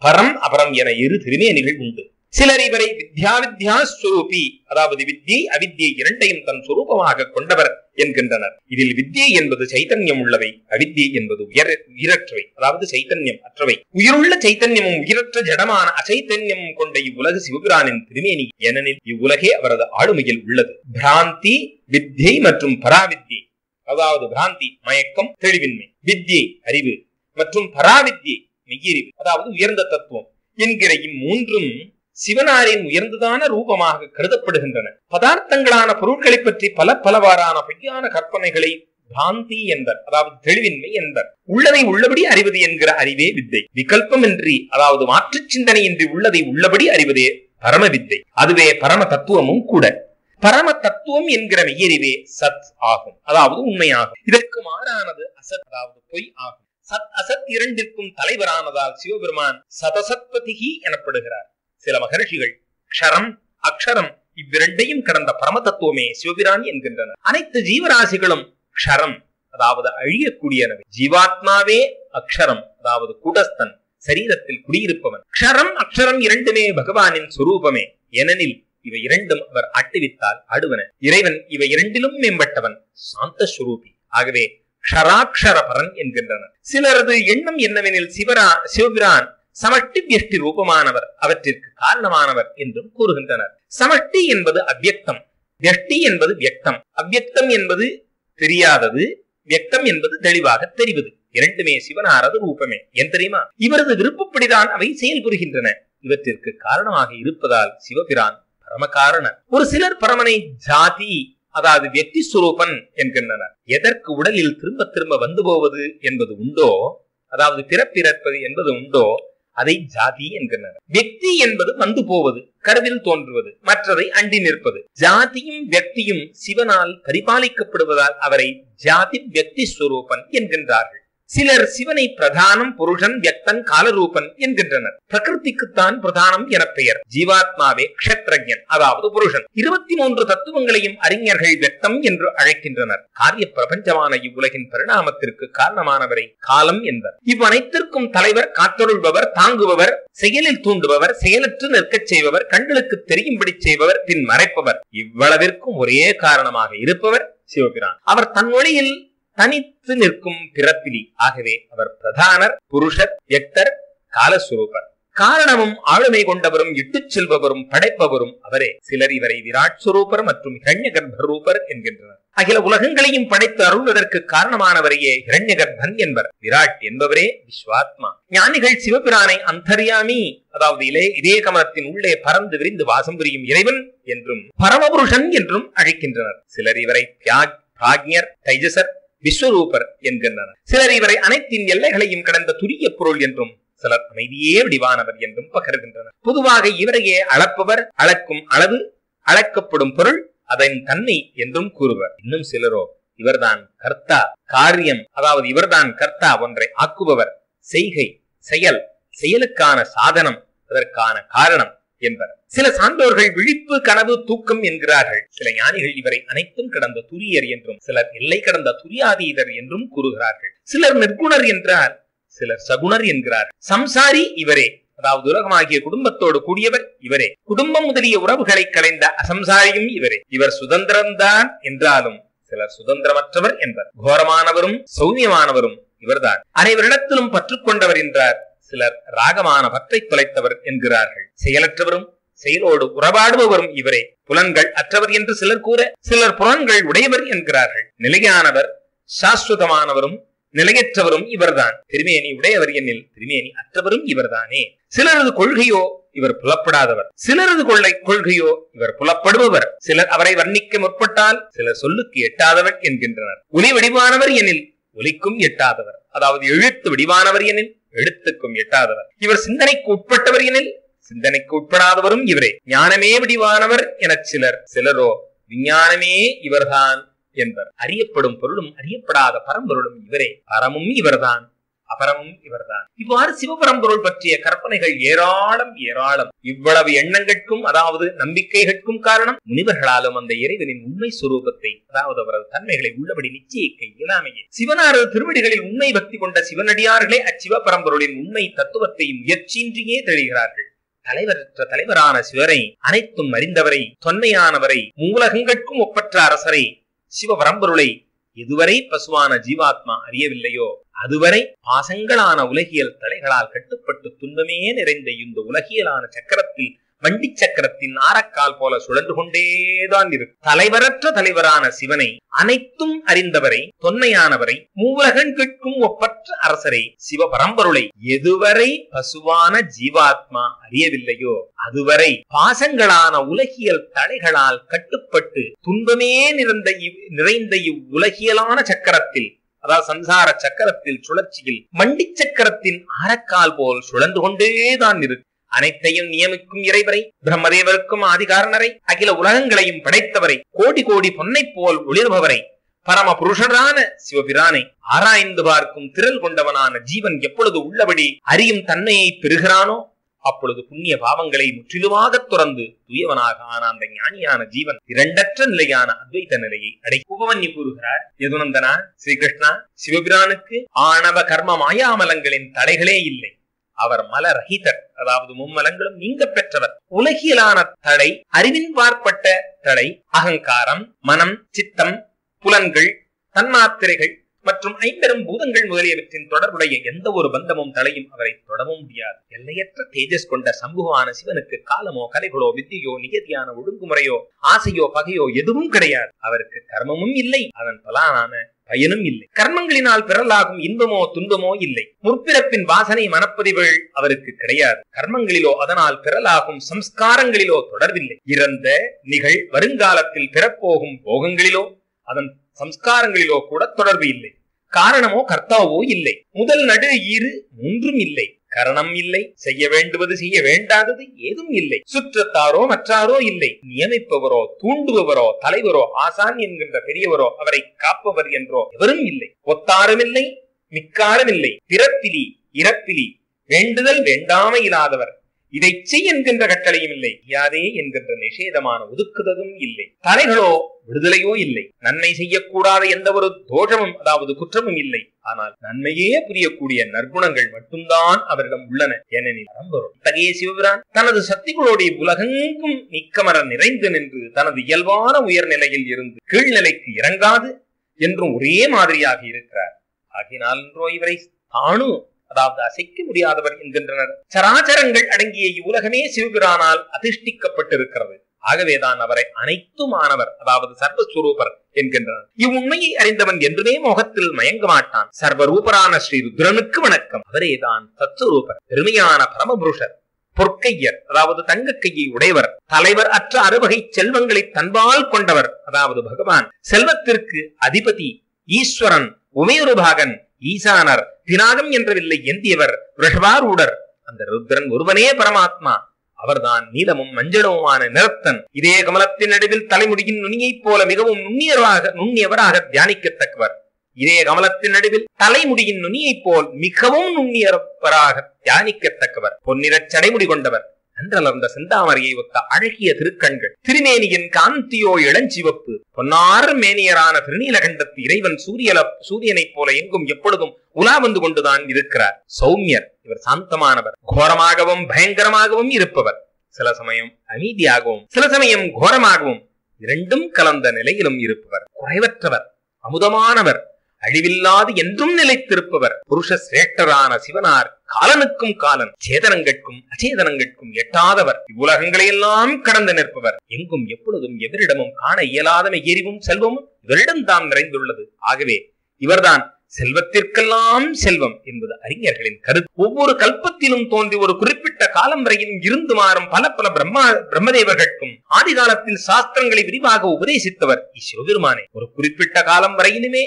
பரம் அபரம் என 2 திருமேனிகள் உண்டு. சிலர் இவரை வித்யா ஸ்வரூபி, அதாவது வித்யை அவித்யை இரண்டையும் தன் சுரூபமாக கொண்டவர் என்கின்றனர். இதில் வித்யை என்பது சைத்தன்யம் உள்ளவை, அவித்யை என்பது உயிரற்றவை, அதாவது சைத்தன்யம் அற்றவை. உயிருள்ள சைத்தன்யமும் உயிரற்ற ஜடமான அச்சைத்தன்யமும் கொண்ட இவ்வுலகு சிவபிரானின் திருமேனி. ஏனெனில் இவ்வுலகே அவரது ஆளுமையில் உள்ளது. பிராந்தி, வித்யை மற்றும் பராவித்யை, அதாவது பிராந்தி மயக்கம் தெளிவின்மை, வித்யை அறிவு மற்றும் பராவித்யை மெய்யறிவு, அதாவது உயர்ந்த தத்துவம் என்கிற இம்மூன்றும் சிவனாரின் உயர்ந்ததான ரூபமாக கருதப்படுகின்றன. பதார்த்தங்களான பொருட்களை பற்றி பலவாறான பொய்யான கற்பனைகளை பிராந்தி என்பர், அதாவது தெளிவின்மை என்பர். உள்ளதை உள்ளபடி அறிவது என்கிற அறிவே வித்தை. விகல்பமின்றி, அதாவது மாற்று சிந்தனையின்றி உள்ளதை உள்ளபடி அறிவதே பரம வித்தை. அதுவே பரம தத்துவமும் கூட. பரம தத்துவம் என்கிற மெய்யறிவே சத் ஆகும், அதாவது உண்மையாகும். இதற்கு மாறானது அசத், அதாவது பொய் ஆகும். சத் அசத் இரண்டிற்கும் தலைவரானதால் சிவபெருமான் சதசத்பதிகி எனப்படுகிறார். சில மகர்ஷிகள் க்ஷரம் அக்ஷரம் இவ்விரண்டையும் கடந்த பரம தத்துவமே சிவபிரான் என்கின்றனர். அனைத்து ஜீவராசிகளும் க்ஷரம், அதாவது அழியக்கூடியனவை. ஜீவாத்மாவே அக்ஷரம், அதாவது கூடஸ்தன், சரீரத்தில் குடியிருப்பவன். க்ஷரம் அக்ஷரம் இரண்டுமே பகவானின் சுரூபமே. ஏனெனில் இவை இரண்டும் அவர் ஆட்டுவித்தால் ஆடுவன. இறைவன் இவை இரண்டிலும் மேம்பட்டவன், சாந்த ஸ்வரூபி. ஆகவே க்ஷராக்ஷர பரன் என்கின்றனர். சிலரது எண்ணம் என்னவெனில் சிவபிரான் சமஷ்டி வியஷ்டி ரூபமானவர், அவற்றிற்கு காரணமானவர் என்றும் கூறுகின்றனர். சமஷ்டி என்பது அவ்யக்தம், வியஷ்டி என்பது வியக்தம். அவ்யக்தம் என்பது தெரியாதது, வியக்தம் என்பது தெளிவாக தெரிவது. இரண்டுமே சிவனாரது ரூபமே. ஏன் தெரியுமா? இவரது விருப்பப்படிதான் அவை செயல்புரிகின்றன. இவற்றிற்கு காரணமாக இருப்பதால் சிவபிரான் பரம காரணர். ஒரு சிலர் பரமனை ஜாதி, அதாவது வியக்தி சுரூபன் என்கின்றனர். எதற்கு உடலில் திரும்ப திரும்ப வந்து போவது என்பது உண்டோ, அதாவது பிறப்பிறப்பது என்பது உண்டோ, அதை ஜாதி என்கின்றனர். வியக்தி என்பது வந்து போவது, கருவில் தோன்றுவது, மற்றதை அண்டி நிற்பது. ஜாதியும் வியக்தியும் சிவனால் பரிபாலிக்கப்படுவதால் அவரை ஜாதி வியக்தி ஸ்வரூபன் என்கின்றார்கள். சிலர் சிவனை பிரதானம், புருஷன், வியக்தன், காலரூபன் என்கின்றனர். பிரகிருதிக்குத்தான் பிரதானம் என பெயர். ஜீவாத்மாவே க்ஷத்ரஜன், அதாவது புருஷன். 23 தத்துவங்களையும் அறிஞர்கள் வியக்தம் என்று அழைக்கின்றனர். காரிய பிரபஞ்சமான இவ்வுலகின் பரிணாமத்திற்கு காரணமானவரை காலம் என்பர். இவ்வனைத்திற்கும் தலைவர், காத்தருள்பவர், தாங்குபவர், செயலில் தூண்டுபவர், செயலற்று நிற்கச் செய்பவர், கண்களுக்கு தெரியும்படி செய்பவர், பின் மறைப்பவர். இவ்வளவிற்கும் ஒரே காரணமாக இருப்பவர் சிவபிரான். அவர் தன் ஒளியில் தனித்து நிற்கும் பிறப்பிலி. ஆகவே அவர் பிரதானர், புருஷர், வியக்தர், காலஸ்வரூபர். காரணமும் ஆளுமை கொண்டவரும், இட்டுச் செல்பவரும், படைப்பவரும் அவரே. சிலர் இவரை விராட் சுரூபர் மற்றும் ஹிரண்யகர்ப்ப ரூபர் என்கின்றனர். அகில உலகங்களையும் படைத்து அருள்வதற்கு காரணமானவரையே ஹிரண்யகர்ப்பன் என்பர். விராட் என்பவரே விஸ்வாத்மா. ஞானிகள் சிவபிரானை அந்தர்யாமி, அதாவது இதே கமலத்தின் உள்ளே பறந்து விரிந்து வாசம் புரியும் இறைவன் என்றும் பரமபுருஷன் என்றும் அழைக்கின்றனர். சிலர் இவரை பிராக்ஞர், தைஜசர், விஸ்வரூபர் என்கின்றனர். சிலர் இவரை அனைத்தின் எல்லைகளையும் கடந்த துரிய பொருள் என்றும், சிலர் அமைதியே வடிவானவர் என்றும் பகர்கின்றனர். பொதுவாக இவரையே அளப்பவர், அளக்கும் அளவு, அளக்கப்படும் பொருள், அதன் தன்மை என்றும் கூறுவர். இன்னும் சிலரோ இவர்தான் கர்த்தா, காரியம், அதாவது இவர்தான் கர்த்தா, ஒன்றை ஆக்குபவர், செய்கை, செயல், செயலுக்கான சாதனம், அதற்கான காரணம் என்பர். சில சான்றோர்கள் விழிப்பு, கனவு, தூக்கம் என்கிறார்கள். சில ஞானிகள் இவரை அனைத்தும் கடந்த துரியர் என்றும், சிலர் எல்லை கடந்த துரியாதீதர் என்றும் கூறுகிறார்கள். சிலர் நிர்குணர் என்றார், சிலர் சகுணர் என்கிறார். சம்சாரி இவரே, அதாவது உலகமாகிய குடும்பத்தோடு கூடியவர் இவரே. குடும்பம் முதலிய உறவுகளை கலைந்த அசம்சாரியும் இவரே. இவர் சுதந்திரம்தான் என்றாலும் சிலர் சுதந்திரமற்றவர் என்பர். கோரமானவரும் சௌமியமானவரும் இவர்தான். அனைவரிடத்திலும் பற்றுக்கொண்டவர் என்றார். சிலர் ராகமான பற்றை தொலைத்தவர் என்கிறார்கள். செயலற்றவரும் செயலோடு உறவாடுபவரும் இவரே. புலன்கள் அற்றவர் என்று சிலர் கூற, சிலர் புலன்கள் உடையவர் என்கிறார்கள். நிலையானவர், சாஸ்வதமானவரும் நிலையற்றவரும் இவர்தான். திருமேனி உடையவர் எனில் திருமேனி அற்றவரும் இவர்தானே. சிலரது கொள்கையோ இவர் புலப்படாதவர், சிலரது கொள்கையோ இவர் புலப்படுபவர். சிலர் அவரை வர்ணிக்க முற்பட்டால் சிலர் சொல்லுக்கு எட்டாதவர் என்கின்றனர். ஒலி வடிவானவர் எனில் ஒலிக்கும் எட்டாதவர், அதாவது எழுத்து வடிவானவர் எனில் எழுத்துக்கும் எட்டாதவர். இவர் சிந்தனைக்கு உட்பட்டவர் எனில் சிந்தனைக்கு உட்படாதவரும் இவரே. ஞானமே வடிவானவர் என சிலரோ விஞ்ஞானமே இவர்தான் என்பர். அறியப்படும் பொருளும் அறியப்படாத பரம்பொருளும் இவரே. பரமும் இவர்தான், அபரமும் இவர்தான். இவ்வாறு சிவபரம்பொருள் பற்றிய கற்பனைகள் ஏராளம் ஏராளம். இவ்வளவு எண்ணங்களுக்கும், அதாவது நம்பிக்கைகளுக்கும் காரணம் முனிவர்களாலும் அந்த இறைவனின் உண்மை சுரூபத்தை, அதாவது அவரது தன்மைகளை உள்ளபடி நிச்சயிக்க இயலாமையே. சிவனாரது திருவடிகளில் உண்மை பக்தி கொண்ட சிவனடியார்களே அச்சிவபரம்பொருளின் உண்மை தத்துவத்தை முயற்சியின்றியே தெளிகிறார்கள். தலைவரற்ற தலைவரான சிவரை, அனைத்தும் அறிந்தவரை, தொன்மையானவரை, மூலகங்களுக்கும் ஒப்பற்ற அரசரை, சிவபரம்பொருளை எதுவரை பசுவான ஜீவாத்மா அறியவில்லையோ அதுவரை பாசங்களான உலகியல் தலைகளால் கட்டுப்பட்டு துன்பமே நிறைந்த இந்த உலகியலான சக்கரத்தில், வண்டி சக்கரத்தின் ஆரக்கால் போல சுழன்று கொண்டேதான் இருக்கு. தலைவரற்ற தலைவரான சிவனை, அனைத்தும் அறிந்தவரை, தொன்மையானவரை, மூலகங்களுக்கும் ஒப்பற்ற அரசரை, சிவபரம்பொருளை எதுவரை பசுவான ஜீவாத்மா அறியவில்லையோ அதுவரை பாசங்களான உலகியல் தலைகளால் கட்டுப்பட்டு துன்பமே நிறைந்த இவ்வுலகியலான சக்கரத்தில், அதாவது சம்சார சக்கரத்தில், சுழற்சியில் மண்டி சக்கரத்தின் ஆரக்கால் போல் சுழந்து கொண்டேதான் இருக்கு. அனைத்தையும் நியமிக்கும் இறைவரை, பிரம்மதேவருக்கும் ஆதிகாரணரை, அகில உலகங்களையும் படைத்தவரை, கோடி கோடி பொன்னை போல் ஒளிர்பவரை, பரம புருஷரான சிவபிரானை ஆராய்ந்து பார்க்கும் திரள் கொண்டவனான ஜீவன் எப்பொழுது உள்ளபடி அறியும் தன்மையை பெறுகிறானோ அப்பொழுது புண்ணிய பாவங்களை முற்றிலுமாக துறந்து தூயவனாக ஆன அந்த ஞானியான ஜீவன் இரண்டற்ற நிலையான அத்வைத நிலையை அடை. உபமன்யு கூறுகிறார், யதுநந்தனா, ஸ்ரீகிருஷ்ணா, சிவபிரானுக்கு ஆணவ கர்ம மாயாமலங்களின் தடைகளே இல்லை. அவர் மலரஹிதர், அதாவது மும்மலங்களும் நீங்க பெற்றவர். உலகியலான தடை, அறிவின் பார்ப்பட்ட தடை, அகங்காரம், மனம், சித்தம், புலன்கள், தன்மாத்திரைகள் மற்றும் ஐம்பெரும் பூதங்கள் முதலியவற்றின் தொடர்புடைய எந்த ஒரு பந்தமும் தலையும் அவரை தொடவும் முடியாது. எல்லையற்ற தேஜஸ் கொண்ட சம்புவான சிவனுக்கு காலமோ கலைகளோ வித்தியோ நியதியான ஒழுங்குமுறையோ ஆசையோ பகையோ எதுவும் கிடையாது. அவருக்கு கர்மமும் இல்லை, அதன் பலனான பயனும் இல்லை. கர்மங்களினால் பிறலாகும் இன்பமோ துன்பமோ இல்லை. முற்பிறப்பின் வாசனை மனப்பதிவுகள் அவருக்கு கிடையாது. கர்மங்களிலோ அதனால் பிறலாகும் சம்ஸ்காரங்களிலோ தொடர்பில்லை. இறந்த நிகழ் வருங்காலத்தில் பிறப்போகும் போகங்களிலோ அதன் சம்ஸ்காரங்களிலோ கூட தொடர்பு இல்லை. காரணமோ கர்த்தாவோ இல்லை. முதல் நடு ஈறு மூன்றும் இல்லை. கரணம் இல்லை. செய்ய வேண்டுவது செய்ய வேண்டாதது ஏதும் இல்லை. சுற்றத்தாரோ மற்றாரோ இல்லை. நியமிப்பவரோ தூண்டுபவரோ தலைவரோ ஆசான் என்கின்ற பெரியவரோ அவரை காப்பவர் என்றோ எவரும் இல்லை. ஒத்தாரும் இல்லை, மிக்காரும் இல்லை, பிறப்பிலி இறப்பிலி, வேண்டுதல் வேண்டாமை இல்லாதவர், இதை செய் என்கின்ற கட்டளையும் இல்லை, யாதே என்கின்ற நிஷேதமான ஒதுக்குதலும் இல்லை, தலைகளோ விடுதலையோ இல்லை, நன்மை செய்யக்கூடாத எந்த ஒரு தோஷமும் அதாவது குற்றமும் இல்லை. ஆனால் நன்மையே புரியக்கூடிய நற்குணங்கள் மட்டும்தான் அவரிடம் உள்ளன. ஏனெனில் இத்தகைய சிவபிரான் தனது சக்திகளோடைய உலகெங்கும் நிக்கமர நிறைந்து நின்று தனது இயல்பான உயர்நிலையில் இருந்து கீழ்நிலைக்கு இறங்காது என்றும் ஒரே மாதிரியாக இருக்கிறார். ஆகினால் இவரை தானு அதாவது அசைக்க முடியாதவர் என்கின்றனர். சராச்சரங்கள் அடங்கிய இவ்வுலகமே சிவபிரானால் அதிஷ்டிக்கப்பட்டிருக்கிறது. ஆகவேதான் அவரை அனைத்துமானவர் அதாவது சர்வஸ்வரூபர் என்கின்றனர். இவ்வுண்மையை அறிந்தவன் என்றுமே மோகத்தில் மயங்க மாட்டான். சர்வரூபரான ஸ்ரீ ருத்ரனுக்கு வணக்கம். அவரேதான் தத்துவரூபர், பெருமையான பரமபுருஷர், பொற்கையர் அதாவது தங்க கையை உடையவர், தலைவர் அற்ற அறுவகை செல்வங்களை தன்பால் கொண்டவர் அதாவது பகவான், செல்வத்திற்கு அதிபதி, ஈஸ்வரன், உமையொருபாகன், ஈசானர், பினாகம் என்ற வில்லை ஏந்தியவர், ரிஷபாரூடர். அந்த ருத்ரன் ஒருவனே பரமாத்மா. அவர்தான் நீலமும் மஞ்சளுமான நிறத்தன். இதே கமலத்தின் நடுவில் தலைமுடியின் நுனியைப் போல மிகவும் நுண்ணியவராக தியானிக்கத்தக்கவர். இதே கமலத்தின் நடுவில் தலைமுடியின் நுனியைப் போல் மிகவும் நுண்ணியவராக தியானிக்கத்தக்கவர். பொன்னிறச் சடைமுடி கொண்டவர், அன்றலர்ந்த செந்தாமரையை ஒத்த அழகிய திருக்கண்கள், திருமேனியின் காந்தியோ இளஞ்சிவப்பு, பொன்னார் மேனியரான திருநீலகண்டத்து இறைவன் சூரியனைப் போல எங்கும் எப்பொழுதும் உலா வந்து கொண்டுதான் இருக்கிறார். சௌமியர், இவர் சாந்தமானவர், கோரமாகவும் பயங்கரமாகவும் இருப்பவர், சில சமயம் அமைதியாகவும் சில சமயம் கோரமாகவும் இரண்டும் கலந்த நிலையிலும் இருப்பவர், குறைவற்றவர், அமுதமானவர், அழிவில்லாது என்றும் நிலைத்திருப்பவர், புருஷ சிரேஷ்டரான சிவனார், காலனுக்கும் காலன், சேதனங்கட்கும் அச்சேதனங்கட்கும் எட்டாதவர், இவ்வுலகங்களையெல்லாம் கடந்து நிற்பவர், எங்கும் எப்பொழுதும் எவரிடமும் காண இயலாதமை எரிவும் செல்வமும் இவரிடம் தான் நிறைந்துள்ளது. ஆகவே இவர்தான் செல்வத்திற்கெல்லாம் செல்வம் என்பது அறிஞர்களின் கருத்து. ஒவ்வொரு கல்பத்திலும் தோன்றி ஒரு குறிப்பிட்ட காலம் வரையிலும் இருந்து மாறும் பல பல பிரம்மதேவர்களுக்கும் ஆதி காலத்தில் சாஸ்திரங்களை விரிவாக உபதேசித்தவர் இச்சிவபெருமானே. ஒரு குறிப்பிட்ட காலம் வரையிலுமே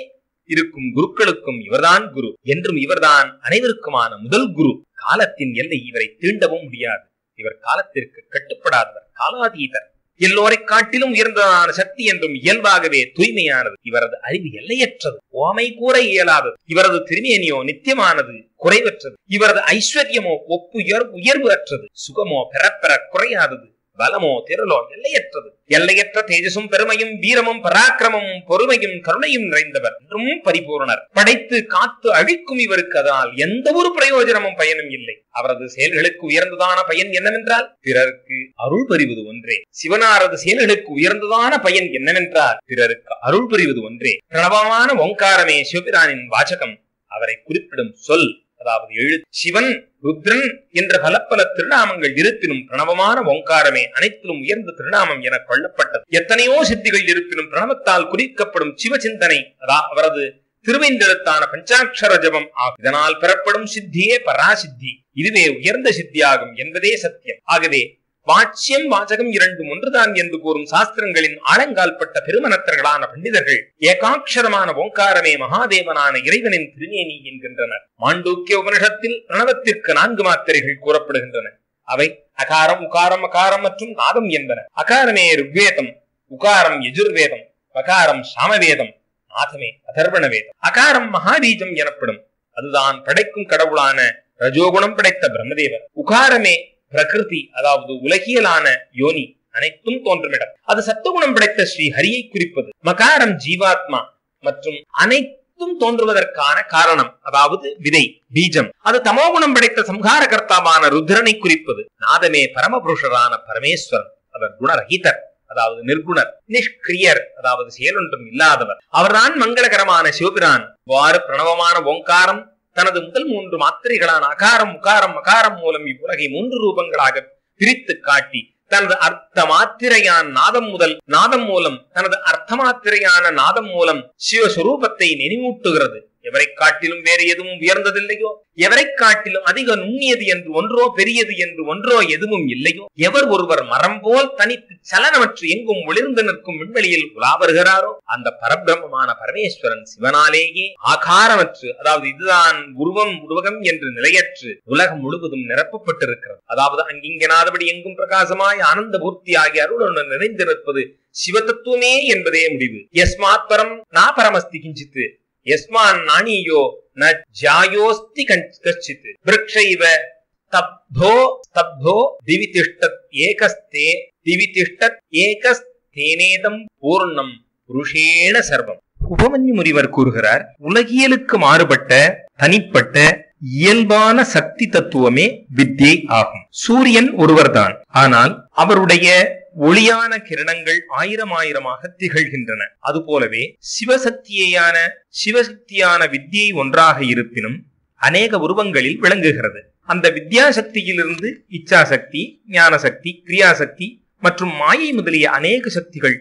இருக்கும் குருக்களுக்கும் இவர்தான் குரு என்றும் இவர்தான் அனைவருக்குமான முதல் குரு. காலத்தின் எல்லை இவரை தீண்டவும் முடியாது. இவர் காலத்திற்கு கட்டுப்படாதவர், காலாதீதர், எல்லோரை காட்டிலும் உயர்ந்ததான சக்தி என்றும் இயல்பாகவே தூய்மையானது. இவரது அறிவு எல்லையற்றது, ஓமை கூற இயலாதது. இவரது திருமேனியோ நித்தியமானது, குறைவற்றது. இவரது ஐஸ்வர்யமோ உயர்வு அற்றது, சுகமோ பெறப்பெற குறையாதது, பலமோ திரளோ எல்லையற்றது. எல்லையற்ற தேஜசும் பெருமையும் வீரமும் பராக்கிரமும் பொறுமையும் கருணையும் நிறைந்தவர் என்றும் பரிபூர்ணர். படைத்து காத்து அழிக்கும் இவருக்கு அதனால் எந்த ஒரு பிரயோஜனமும் பயனும் இல்லை. அவரது செயல்களுக்கு உயர்ந்ததான பயன் என்னவென்றால் பிறருக்கு அருள் புரிவது ஒன்றே. சிவனாரது செயல்களுக்கு உயர்ந்ததான பயன் என்னவென்றால் பிறருக்கு அருள் புரிவது ஒன்றே. பிரணவமான ஓங்காரமே சிவபிரானின் வாசகம், அவரை குறிப்பிடும் சொல் அதாவது எழுத்து. சிவன், ருத்ரன் என்ற பல திருநாமங்கள் இருப்பினும் பிரணவமான ஓங்காரமே அனைத்திலும் உயர்ந்த திருநாமம் என கொள்ளப்பட்டது. எத்தனையோ சித்திகள் இருப்பினும் பிரணவத்தால் குறிக்கப்படும் சிவசிந்தனை அவரது திருவைந்தெழுத்தான பஞ்சாட்சர ஜபம் ஆகும். இதனால் பெறப்படும் சித்தியே பராசித்தி, இதுவே உயர்ந்த சித்தியாகும் என்பதே சத்தியம். ஆகவே வாட்சியம் வாசகம் இரண்டும் ஒன்றுதான் என்று கூறும் சாஸ்திரங்களின் ஆழங்கால்பட்ட பெருமனத்தர்களான பண்டிதர்கள் ஏகாட்சரமான ஓங்காரமே மகாதேவனான இறைவனின் திருமேனி என்கின்றனர். மாண்டூக்கிய உபனிஷத்தில் பிரணவத்திற்கு 4 மாத்திரைகள் கூறப்படுகின்றன. அவை அகாரம், உகாரம், அகாரம் மற்றும் நாதம் என்பன. அகாரமே ருக்வேதம், உகாரம் யஜுர்வேதம், அகாரம் சாமவேதம், நாதமே அதர்வண வேதம். அகாரம் மகாபீஜம் எனப்படும். அதுதான் படைக்கும் கடவுளான ரஜோகுணம் படைத்த பிரம்மதேவர். உகாரமே பிரகிருதி அதாவது உலகியலான யோனி, அனைத்தும் தோன்றுமிடம். அது சத்துவகுணம் படைத்த ஸ்ரீ ஹரியை குறிப்பது. மகாரம் ஜீவாத்மா மற்றும் அனைத்தும் தோன்றுவதற்கான காரணம் அதாவது விதை, பீஜம். அது தமோகுணம் படைத்த சம்ஹார கர்த்தாவான ருத்ரனை குறிப்பது. நாதமே பரமபுருஷரான பரமேஸ்வரன். அவர் குணரகிதர் அதாவது நிர்குணர், நிஷ்கிரியர் அதாவது செயலொன்றும் இல்லாதவர். அவர்தான் மங்களகரமான சிவபிரான். வாறு பிரணவமான ஓங்காரம் தனது முதல் 3 மாத்திரைகளான அகாரம், உகாரம், மகாரம் மூலம் இவ்வுலகை 3 ரூபங்களாக பிரித்து காட்டி தனது அர்த்த மாத்திரையான நாதம் மூலம் தனது அர்த்த மாத்திரையான நாதம் மூலம் சிவஸ்வரூபத்தை நினைவூட்டுகிறது. எவரை காட்டிலும் வேறு எதுவும் உயர்ந்ததில்லையோ, எவரை காட்டிலும் அதிக நுண்ணியது என்று ஒன்றோ பெரியது என்று ஒன்றோ எதுவும் இல்லையோ, எவர் ஒருவர் மரம் போல் தனித்து சலனமற்று எங்கும் ஒளிர்ந்து நிற்கும் விண்வெளியில் உலா வருகிறாரோ அந்த பரபிரம்மமான பரமேஸ்வரன் சிவனாலேயே ஆகாரமற்று அதாவது இதுதான் உருவகம் என்று நிலையற்று உலகம் முழுவதும் நிரப்பப்பட்டிருக்கிறது. அதாவது அங்கிங்கனாதபடி எங்கும் பிரகாசமாய் ஆனந்த பூர்த்தி ஆகிய அருளுடன் நிறைந்து நிற்பது சிவ தத்துவமே என்பதே முடிவு. யஸ்மாத் பரம் நா பரமஸ்தி கிஞ்சித்து யஸ்மான் நாணியோ ந ஜாயோஸ்தி கச்சித் விருக்ஷைவ ஸ்தப்தோ திவிதிஷ்டத் ஏகஸ்தேனேதம் பூர்ணம் புருஷேண சர்வம். உபமன்யு முனிவர் கூறுகிறார், உலகியலுக்கு மாறுபட்ட தனிப்பட்ட இயல்பான சக்தி தத்துவமே வித்யை ஆகும். சூரியன் ஒருவர்தான், ஆனால் அவருடைய ஒளியான கிரணங்கள் ஆயிரம் ஆயிரமாக திகழ்கின்றன. அதுபோலவே சிவசக்தியான வித்யை ஒன்றாக இருப்பினும் அநேக உருவங்களில் விளங்குகிறது. அந்த வித்யா சக்தியிலிருந்து இச்சாசக்தி, ஞான சக்தி, கிரியாசக்தி மற்றும் மாயை முதலிய அநேக சக்திகள்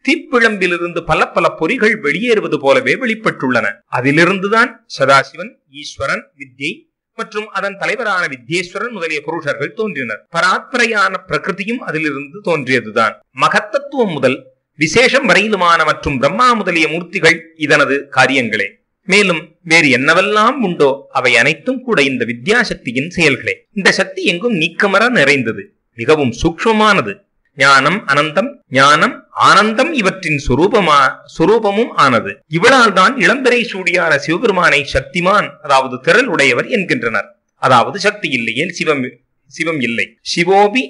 தீப்பிழம்பிலிருந்து பல பல பொறிகள் வெளியேறுவது போலவே வெளிப்பட்டுள்ளன. அதிலிருந்துதான் சதாசிவன், ஈஸ்வரன், வித்யை மற்றும் அதன் தலைவரான வித்யேஸ்வரன் முதலிய புருஷர்கள் தோன்றினர். பராத்பரையான பிரகிருதியும் அதிலிருந்து தோன்றியதுதான். மகத்தத்துவம் முதல் விசேஷம் வரையிலுமான மற்றும் பிரம்மா முதலிய மூர்த்திகள் இதனது காரியங்களே. மேலும் வேறு என்னவெல்லாம் உண்டோ அவை அனைத்தும் கூட இந்த வித்யாசக்தியின் செயல்களே. இந்த சக்தி எங்கும் நீக்கமர நிறைந்தது, மிகவும் சூக்ஷ்மமானது. ஞானம் அனந்தம், ஞானம் ஆனந்தம் இவற்றின் சொரூபமும் ஆனது. இவளால் தான் இளம்பெரை சூடியான சிவபெருமானை சக்திமான், அதாவது திரள் உடையவர் என்கின்றனர். அதாவது சக்தி இல்லையேல் சிவம் இல்லை. சிவோபி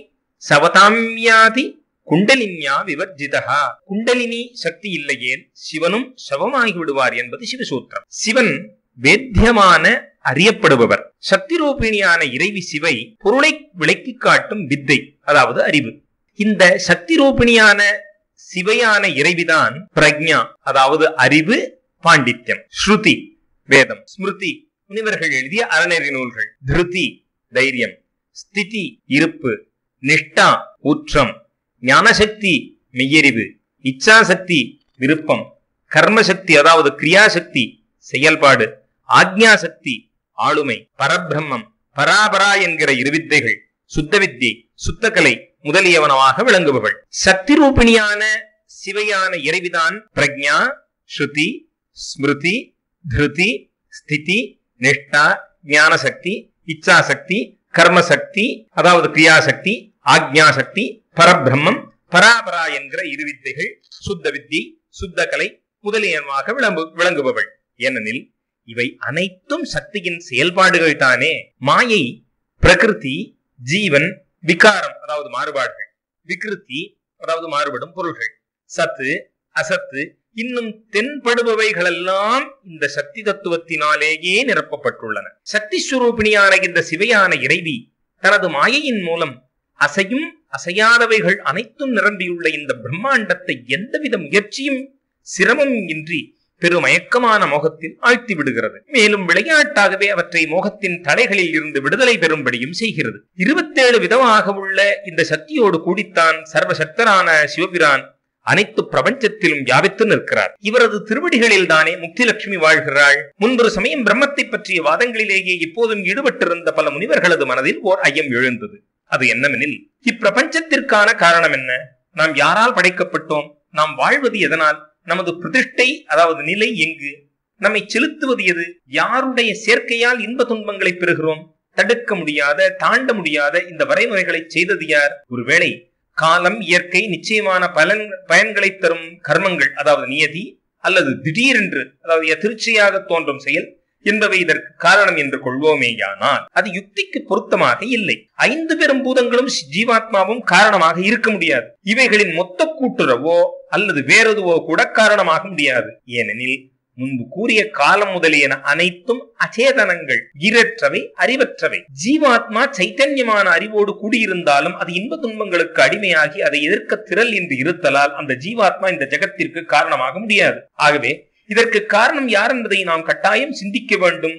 சவதாம்யாதி குண்டலின்யா விவர்ஜிதா. குண்டலினி சக்தி இல்லையேல் சிவனும் சவமாகி விடுவார் என்பது சிவசூத்திரம். சிவன் வேத்தியமான அறியப்படுபவர். சக்தி ரூபிணியான இறைவி சிவை பொருளை விளக்கி காட்டும் வித்தை, அதாவது அறிவு. இந்த சக்தி ரூபிணியான சிவையான இறைவிதான் பிரக்ஞா, அதாவது அறிவு, பாண்டித்யம். ஸ்ருதி வேதம், ஸ்மிருதி முனிவர்கள் எழுதிய அறநெறி நூல்கள், திருதி தைரியம், ஸ்திதி இருப்பு, நிஷ்டா ஊற்றம், ஞானசக்தி மெய்யறிவு, இச்சாசக்தி விருப்பம், கர்மசக்தி அதாவது கிரியாசக்தி செயல்பாடு, ஆக்ஞாசக்தி ஆளுமை, பரபிரம்மம், பராபரா என்கிற இருவித்தைகள், சுத்த வித்தை, சுத்தகலை முதலியவனவாக விளங்குபவள். சக்தி ரூபிணியான சிவையான இறைவிதான் பிரக்ஞா, ஸ்ருதி, ஸ்மிருதி, திருதி, ஸ்திதி, நிஷ்டா, ஞானசக்தி, இச்சாசக்தி, கர்மசக்தி அதாவது கிரியாசக்தி, ஆக்ஞாசக்தி, பரபிரம்மம், பராபரா என்கிற இருவித்தைகள், சுத்த வித்தி, சுத்தகலை முதலியவனாக விளங்குபவள். ஏனெனில் இவை அனைத்தும் சக்தியின் செயல்பாடுகள் தானே. மாயை பிரகிருதி, ஜீவன், விகாரம் அதாவது மாறுபாடுகள், விகிருதி அதாவது மாறுபடும் பொருள்கள், சத்து, அசத்து இன்னும் தென்படுபவைகளெல்லாம் இந்த சக்தி தத்துவத்தினாலேயே நிரப்பப்பட்டுள்ளன. சக்தி ஸ்வரூபிணியான இந்த சிவையான இறைவி தனது மாயையின் மூலம் அசையும் அசையாதவைகள் அனைத்தும் நிரம்பியுள்ள இந்த பிரம்மாண்டத்தை எந்தவித முயற்சியும் சிரமமும் இன்றி பெருமயக்கமான மோகத்தில் ஆழ்த்தி விடுகிறது. மேலும் விளையாட்டாகவே அவற்றை மோகத்தின் தடைகளில் இருந்து விடுதலை பெறும்படியும் செய்கிறது. 27 விதமாக உள்ள இந்த சக்தியோடு கூடித்தான் சர்வசக்தரான சிவபிரான் அனைத்து பிரபஞ்சத்திலும் வியாபித்து நிற்கிறார். இவரது திருவடிகளில் தானே முக்திலட்சுமி வாழ்கிறாள். முன்பொரு சமயம் பிரம்மத்தை பற்றிய வாதங்களிலேயே இப்போதும் ஈடுபட்டிருந்த பல முனிவர்களது மனதில் ஓர் ஐயம் எழுந்தது. அது என்னவெனில், இப்பிரபஞ்சத்திற்கான காரணம் என்ன? நாம் யாரால் படைக்கப்பட்டோம்? நாம் வாழ்வது எதனால்? நமது பிரதிஷ்டை அதாவது நிலை எங்கு? நம்மை செலுத்துவது எது? யாருடைய சேர்க்கையால் இன்ப துன்பங்களை பெறுகிறோம்? தடுக்க முடியாத, தாண்ட முடியாத இந்த வரைமுறைகளை செய்தது யார்? ஒருவேளை காலம், இயற்கை, நிச்சயமான பயன்களை தரும் கர்மங்கள் அதாவது நியதி, அல்லது திடீரென்று அதாவது எதிர்ச்சியாக தோன்றும் செயல் என்பவை இதற்கு காரணம் என்று கொள்வோமேயானால் அது யுக்திக்கு பொருத்தமாக இல்லை. 5 பெரும் பூதங்களும் ஜீவாத்மாவும் காரணமாக இருக்க முடியாது. இவைகளின் மொத்த கூட்டுறவோ அல்லது வேறெதுவோ கூட காரணமாக முடியாது. ஏனெனில் முன்பு கூறிய காலம் முதலியன அனைத்தும் அச்சேதனங்கள், ஈரற்றவை, அறிவற்றவை. ஜீவாத்மா சைத்தன்யமான அறிவோடு கூடியிருந்தாலும் அது இன்ப துன்பங்களுக்கு அடிமையாகி அதை எதிர்க்க திரள் என்று இருத்தலால் அந்த ஜீவாத்மா இந்த ஜெகத்திற்கு காரணமாக முடியாது. ஆகவே இதற்கு காரணம் யார் என்பதை நாம் கட்டாயம் சிந்திக்க வேண்டும்.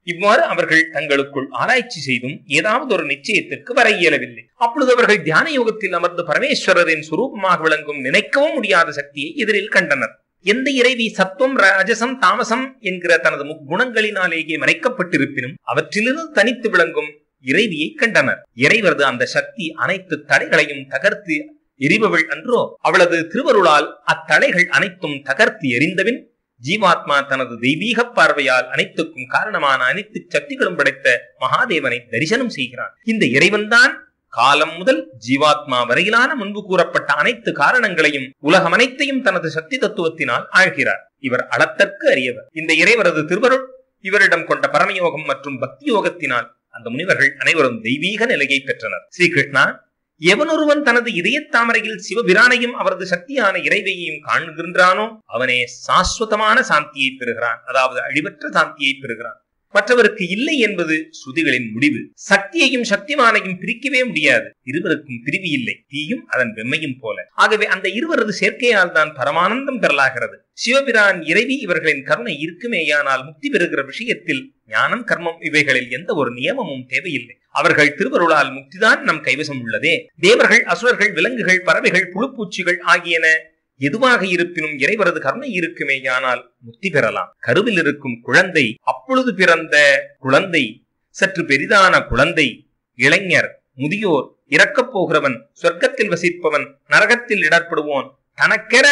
இவ்வாறு அவர்கள் தங்களுக்குள் ஆராய்ச்சி செய்தும் ஏதாவது ஒரு நிச்சயத்திற்கு வர இயலவில்லை. அப்பொழுது அவர்கள் தியான யோகத்தில் அமர்ந்து பரமேஸ்வரரின் சுரூபமாக விளங்கும் நினைக்கவும் முடியாத சக்தியை எதிரில் கண்டனர். எந்த இறைவி சத்துவம், ராஜசம், தாமசம் என்கிற தனது குணங்களினாலேயே மறைக்கப்பட்டிருப்பினும் அவற்றிலிருந்து தனித்து விளங்கும் இறைவியை கண்டனர். இறைவரது அந்த சக்தி அனைத்து தடைகளையும் தகர்த்து எரிபவள் அன்றோ? அவளது திருவருளால் அத்தடைகள் அனைத்தும் தகர்த்து எரிந்தபின் ஜீவாத்மா தனது தெய்வீக பார்வையால் அனைத்துக்கும் காரணமான அனைத்து சக்திகளும் படைத்த மகாதேவனை தரிசனம் செய்கிறான். இந்த இறைவன்தான் காலம் முதல் ஜீவாத்மா வரையிலான முன்பு கூறப்பட்ட அனைத்து காரணங்களையும் உலகம் அனைத்தையும் தனது சக்தி தத்துவத்தினால் ஆழ்கிறார். இவர் அளத்தற்கு அறியவர். இந்த இறைவரது திருவருள் இவரிடம் கொண்ட பரமயோகம் மற்றும் பக்தி யோகத்தினால் அந்த முனிவர்கள் அனைவரும் தெய்வீக நிலையை பெற்றனர். ஸ்ரீகிருஷ்ணா, எவனொருவன் தனது இதய தாமரையில் சிவபிரானையும் அவரது சக்தியான இறைவையையும் காண்கின்றானோ அவனே சாஸ்வதமான சாந்தியை பெறுகிறான், அதாவது அழிவற்ற சாந்தியை பெறுகிறான். மற்றவருக்கு இல்லை என்பது ஸ்ருதிகளின் முடிவு. சக்தியையும் சக்திமானையும் பிரிக்கவே முடியாது. இருவருக்கும் பிரிவு இல்லை, தீயும் அதன் வெம்மையும் போல. ஆகவே அந்த இருவரது சேர்க்கையால் தான் பரமானந்தம் பெறலாகிறது. சிவபிரான் இறைவி இவர்களின் கருணை இருக்குமேயானால் முக்தி பெறுகிற விஷயத்தில் ஞானம், கர்மம் இவைகளில் எந்த ஒரு நியமமும் தேவையில்லை. அவர்கள் திருவருளால் முக்திதான் நம் கைவசம் உள்ளதே. தேவர்கள், அசுரர்கள், விலங்குகள், பறவைகள், புழுப்பூச்சிகள் ஆகியன எதுவாக இருப்பினும் இறைவரது கருணை இருக்குமேயானால் முக்தி பெறலாம். கருவில் இருக்கும் குழந்தை, அப்பொழுது பிறந்த குழந்தை, சற்று பெரிதான குழந்தை, இளைஞர், முதியோர், இறக்கப் போகிறவன், சொர்க்கத்தில் வசிப்பவன், நரகத்தில் இடர்படுவோன், தனக்கென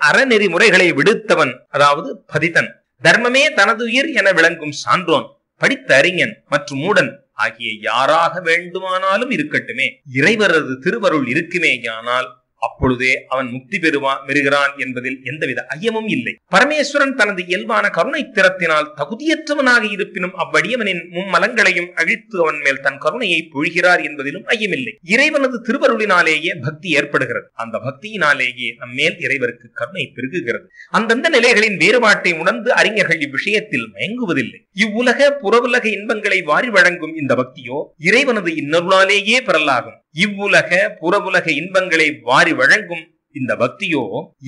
அறநெறி முறைகளை விடுத்தவன், அதாவது பதிதன், தர்மமே தனது உயிர் என விளங்கும் சான்றோன், படித்த அறிஞன் மற்றும் மூடன் ஆகிய யாராக வேண்டுமானாலும் இருக்கட்டுமே, இறைவரது திருவருள் இருக்குமேயானால் அப்பொழுதே அவன் முக்தி பெறுகிறான் என்பதில் எந்தவித ஐயமும் இல்லை. பரமேஸ்வரன் தனது இயல்பான கருணை திறத்தினால் தகுதியற்றவனாக இருப்பினும் அவ்வடியவனின் மும்மலங்களையும் அழித்து அவன் மேல் தன் கருணையை பொழிகிறார் என்பதிலும் ஐயமில்லை. இறைவனது திருவருளினாலேயே பக்தி ஏற்படுகிறது. அந்த பக்தியினாலேயே நம்மேல் இறைவருக்கு கருணை பெருகுகிறது. அந்தந்த நிலைகளின் வேறுபாட்டை உணர்ந்து அறிஞர்கள் இவ்விஷயத்தில் மயங்குவதில்லை. இவ்வுலக புறவுலக இன்பங்களை வாரி வழங்கும் இந்த பக்தியோ இறைவனது இன்னருளாலேயே பெறலாகும். இவ்வுலக புறவுலக இன்பங்களை வாரி வழங்கும் இந்த பக்தியோ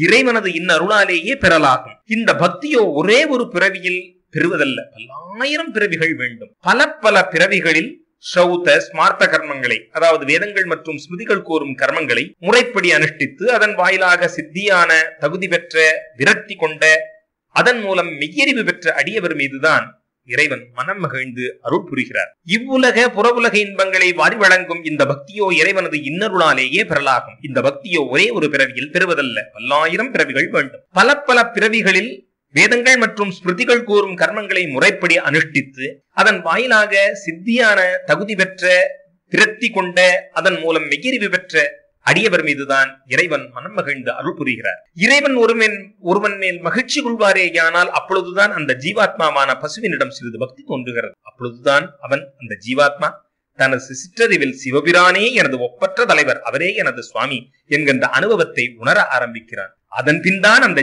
இறைவனது இன்னருளாலேயே பெறலாகும். இந்த பக்தியோ ஒரே ஒரு பிறவியில் பெறுவதல்ல, பல்லாயிரம் பிறவிகள் வேண்டும். பல பிறவிகளில் ஸ்ரௌத ஸ்மார்த்த கர்மங்களை, அதாவது வேதங்கள் மற்றும் ஸ்மிருதிகள் கூறும் கர்மங்களை முறைப்படி அனுஷ்டித்து அதன் வாயிலாக சித்தியான தகுதி பெற்ற விரக்தி கொண்ட அதன் மூலம் மெய்யறிவு பெற்ற அடியவர் மீதுதான் இறைவன் மனம் மகிழ்ந்து அருள் புரிகிறார். இவ்வுலக புறவுலக இன்பங்களை வாரி வழங்கும் இந்த பக்தியோ இறைவனது இன்னருளாலேயே பெறலாகும். இந்த பக்தியோ ஒரே ஒரு பிறவியில் பெறுவதல்ல, பல்லாயிரம் பிறவிகள் வேண்டும். பல பிறவிகளில் வேதங்கள் மற்றும் ஸ்மிருதிகள் கூறும் கர்மங்களை முறைப்படி அனுஷ்டித்து அதன் வாயிலாக சித்தியான தகுதி பெற்ற விரக்தி கொண்ட அதன் மூலம் மெய்யறிவு பெற்ற அடியவர் மீதுதான் இறைவன் மனம் மகிழ்ந்து அருள் புரிகிறார். இறைவன் ஒருவன் மேல் மகிழ்ச்சி கொள்வாரேயானால் அப்பொழுதுதான் அந்த ஜீவாத்மாவான பசுவினிடம் சிறிது பக்தி தோன்றுகிறது. அப்பொழுதுதான் அவன், அந்த ஜீவாத்மா, தனது சிற்றறிவில் சிவபிரானே எனது ஒப்பற்ற தலைவர், அவரே எனது சுவாமி என்கின்ற அனுபவத்தை உணர ஆரம்பிக்கிறான். அதன் பின்தான் அந்த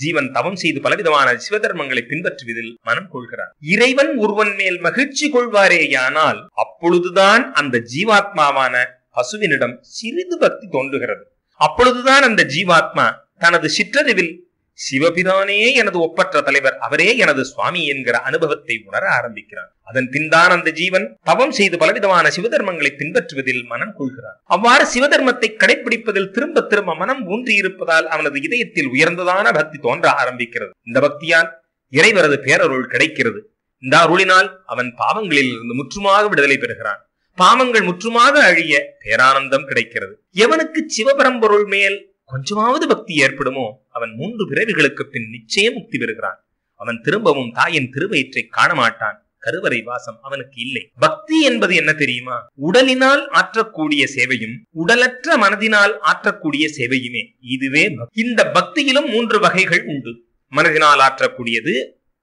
ஜீவன் தவம் செய்து பலவிதமான சிவதர்மங்களை பின்பற்றுவதில் மனம் கொள்கிறான். இறைவன் ஒருவன் மேல் மகிழ்ச்சி கொள்வாரேயானால் அப்பொழுதுதான் அந்த ஜீவாத்மாவான பசுவினிடம் சிறிது பக்தி தோன்றுகிறது. அப்பொழுதுதான் அந்த ஜீவாத்மா தனது சிற்றறிவில் சிவபிரானே எனது ஒப்பற்ற தலைவர், அவரே எனது சுவாமி என்கிற அனுபவத்தை உணர ஆரம்பிக்கிறான். அதன் பின்தான் அந்த ஜீவன் தவம் செய்து பலவிதமான சிவதர்மங்களை பின்பற்றுவதில் மனம் கொள்கிறான். அவ்வாறு சிவதர்மத்தை கடைபிடிப்பதில் திரும்ப திரும்ப மனம் ஊன்றியிருப்பதால் அவனது இதயத்தில் உயர்ந்ததான பக்தி தோன்ற ஆரம்பிக்கிறது. இந்த பக்தியால் இறைவரது பேரருள் கிடைக்கிறது. இந்த அருளினால் அவன் பாவங்களில் இருந்து முற்றுமாக விடுதலை பெறுகிறான். பாவங்கள் முற்றுமாக அழிய பேரானந்தம் கிடைக்கிறது. எவனுக்கு சிவபரம்பொருள் மேல் கொஞ்சமாவது பக்தி ஏற்படுமோ அவன் 3 பிறவிகளுக்கு பின் நிச்சயம் முக்தி பெறுகிறான். அவன் திரும்பவும் தாயின் திருவயிற்றை காண மாட்டான். கருவறை வாசம் அவனுக்கு இல்லை. பக்தி என்பது என்ன தெரியுமா? உடலினால் ஆற்றக்கூடிய சேவையும் உடலற்ற மனதினால் ஆற்றக்கூடிய சேவையுமே. இதுவே இந்த பக்தியிலும் 3 வகைகள் உண்டு. மனதினால் ஆற்றக்கூடியது,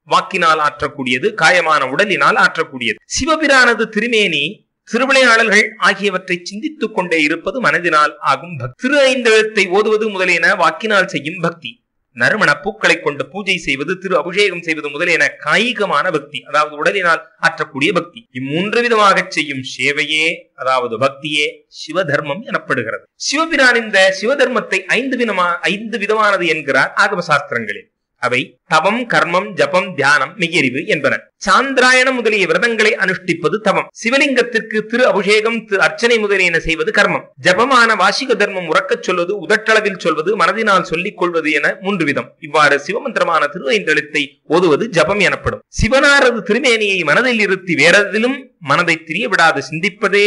வாக்கினால் ஆற்றக்கூடியது, காயமான உடலினால் ஆற்றக்கூடியது. சிவபிரானது திருமேனி, திருவிளையாடல்கள் ஆகியவற்றை சிந்தித்துக் கொண்டே இருப்பது மனதினால் ஆகும் பக்தி. திரு ஐந்தெழுத்தை ஓதுவது முதலியன வாக்கினால் செய்யும் பக்தி. நறுமண பூக்களை கொண்டு பூஜை செய்வது, திரு அபிஷேகம் செய்வது முதலியன காயிகமான பக்தி, அதாவது உடலினால் ஆற்றக்கூடிய பக்தி. இம்மூன்று விதமாக செய்யும் சேவையே, அதாவது பக்தியே சிவதர்மம் எனப்படுகிறது. சிவபிரான் இந்த சிவதர்மத்தை 5 விதமானது என்கிறார் ஆகம சாஸ்திரங்களில். அவை தவம், கர்மம், ஜபம், தியானம், மெய்யறிவு என்பன. சாந்திராயணம் முதலிய விரதங்களை அனுஷ்டிப்பது தவம். சிவலிங்கத்திற்கு திரு அபிஷேகம், அர்ச்சனை முதலியன செய்வது கர்மம். ஜபமான வாசிக தர்மம் உறக்கச் சொல்வது, உதட்டளவில் சொல்வது, மனதினால் சொல்லிக் கொள்வது என 3 விதம். இவ்வாறு சிவமந்திரமான திரு ஐந்தெழுத்தை ஓதுவது ஜபம் எனப்படும். சிவனாரது திருமேனியை மனதில் இருத்தி வேறதிலும் மனதை திரிய விடாது சிந்திப்பதே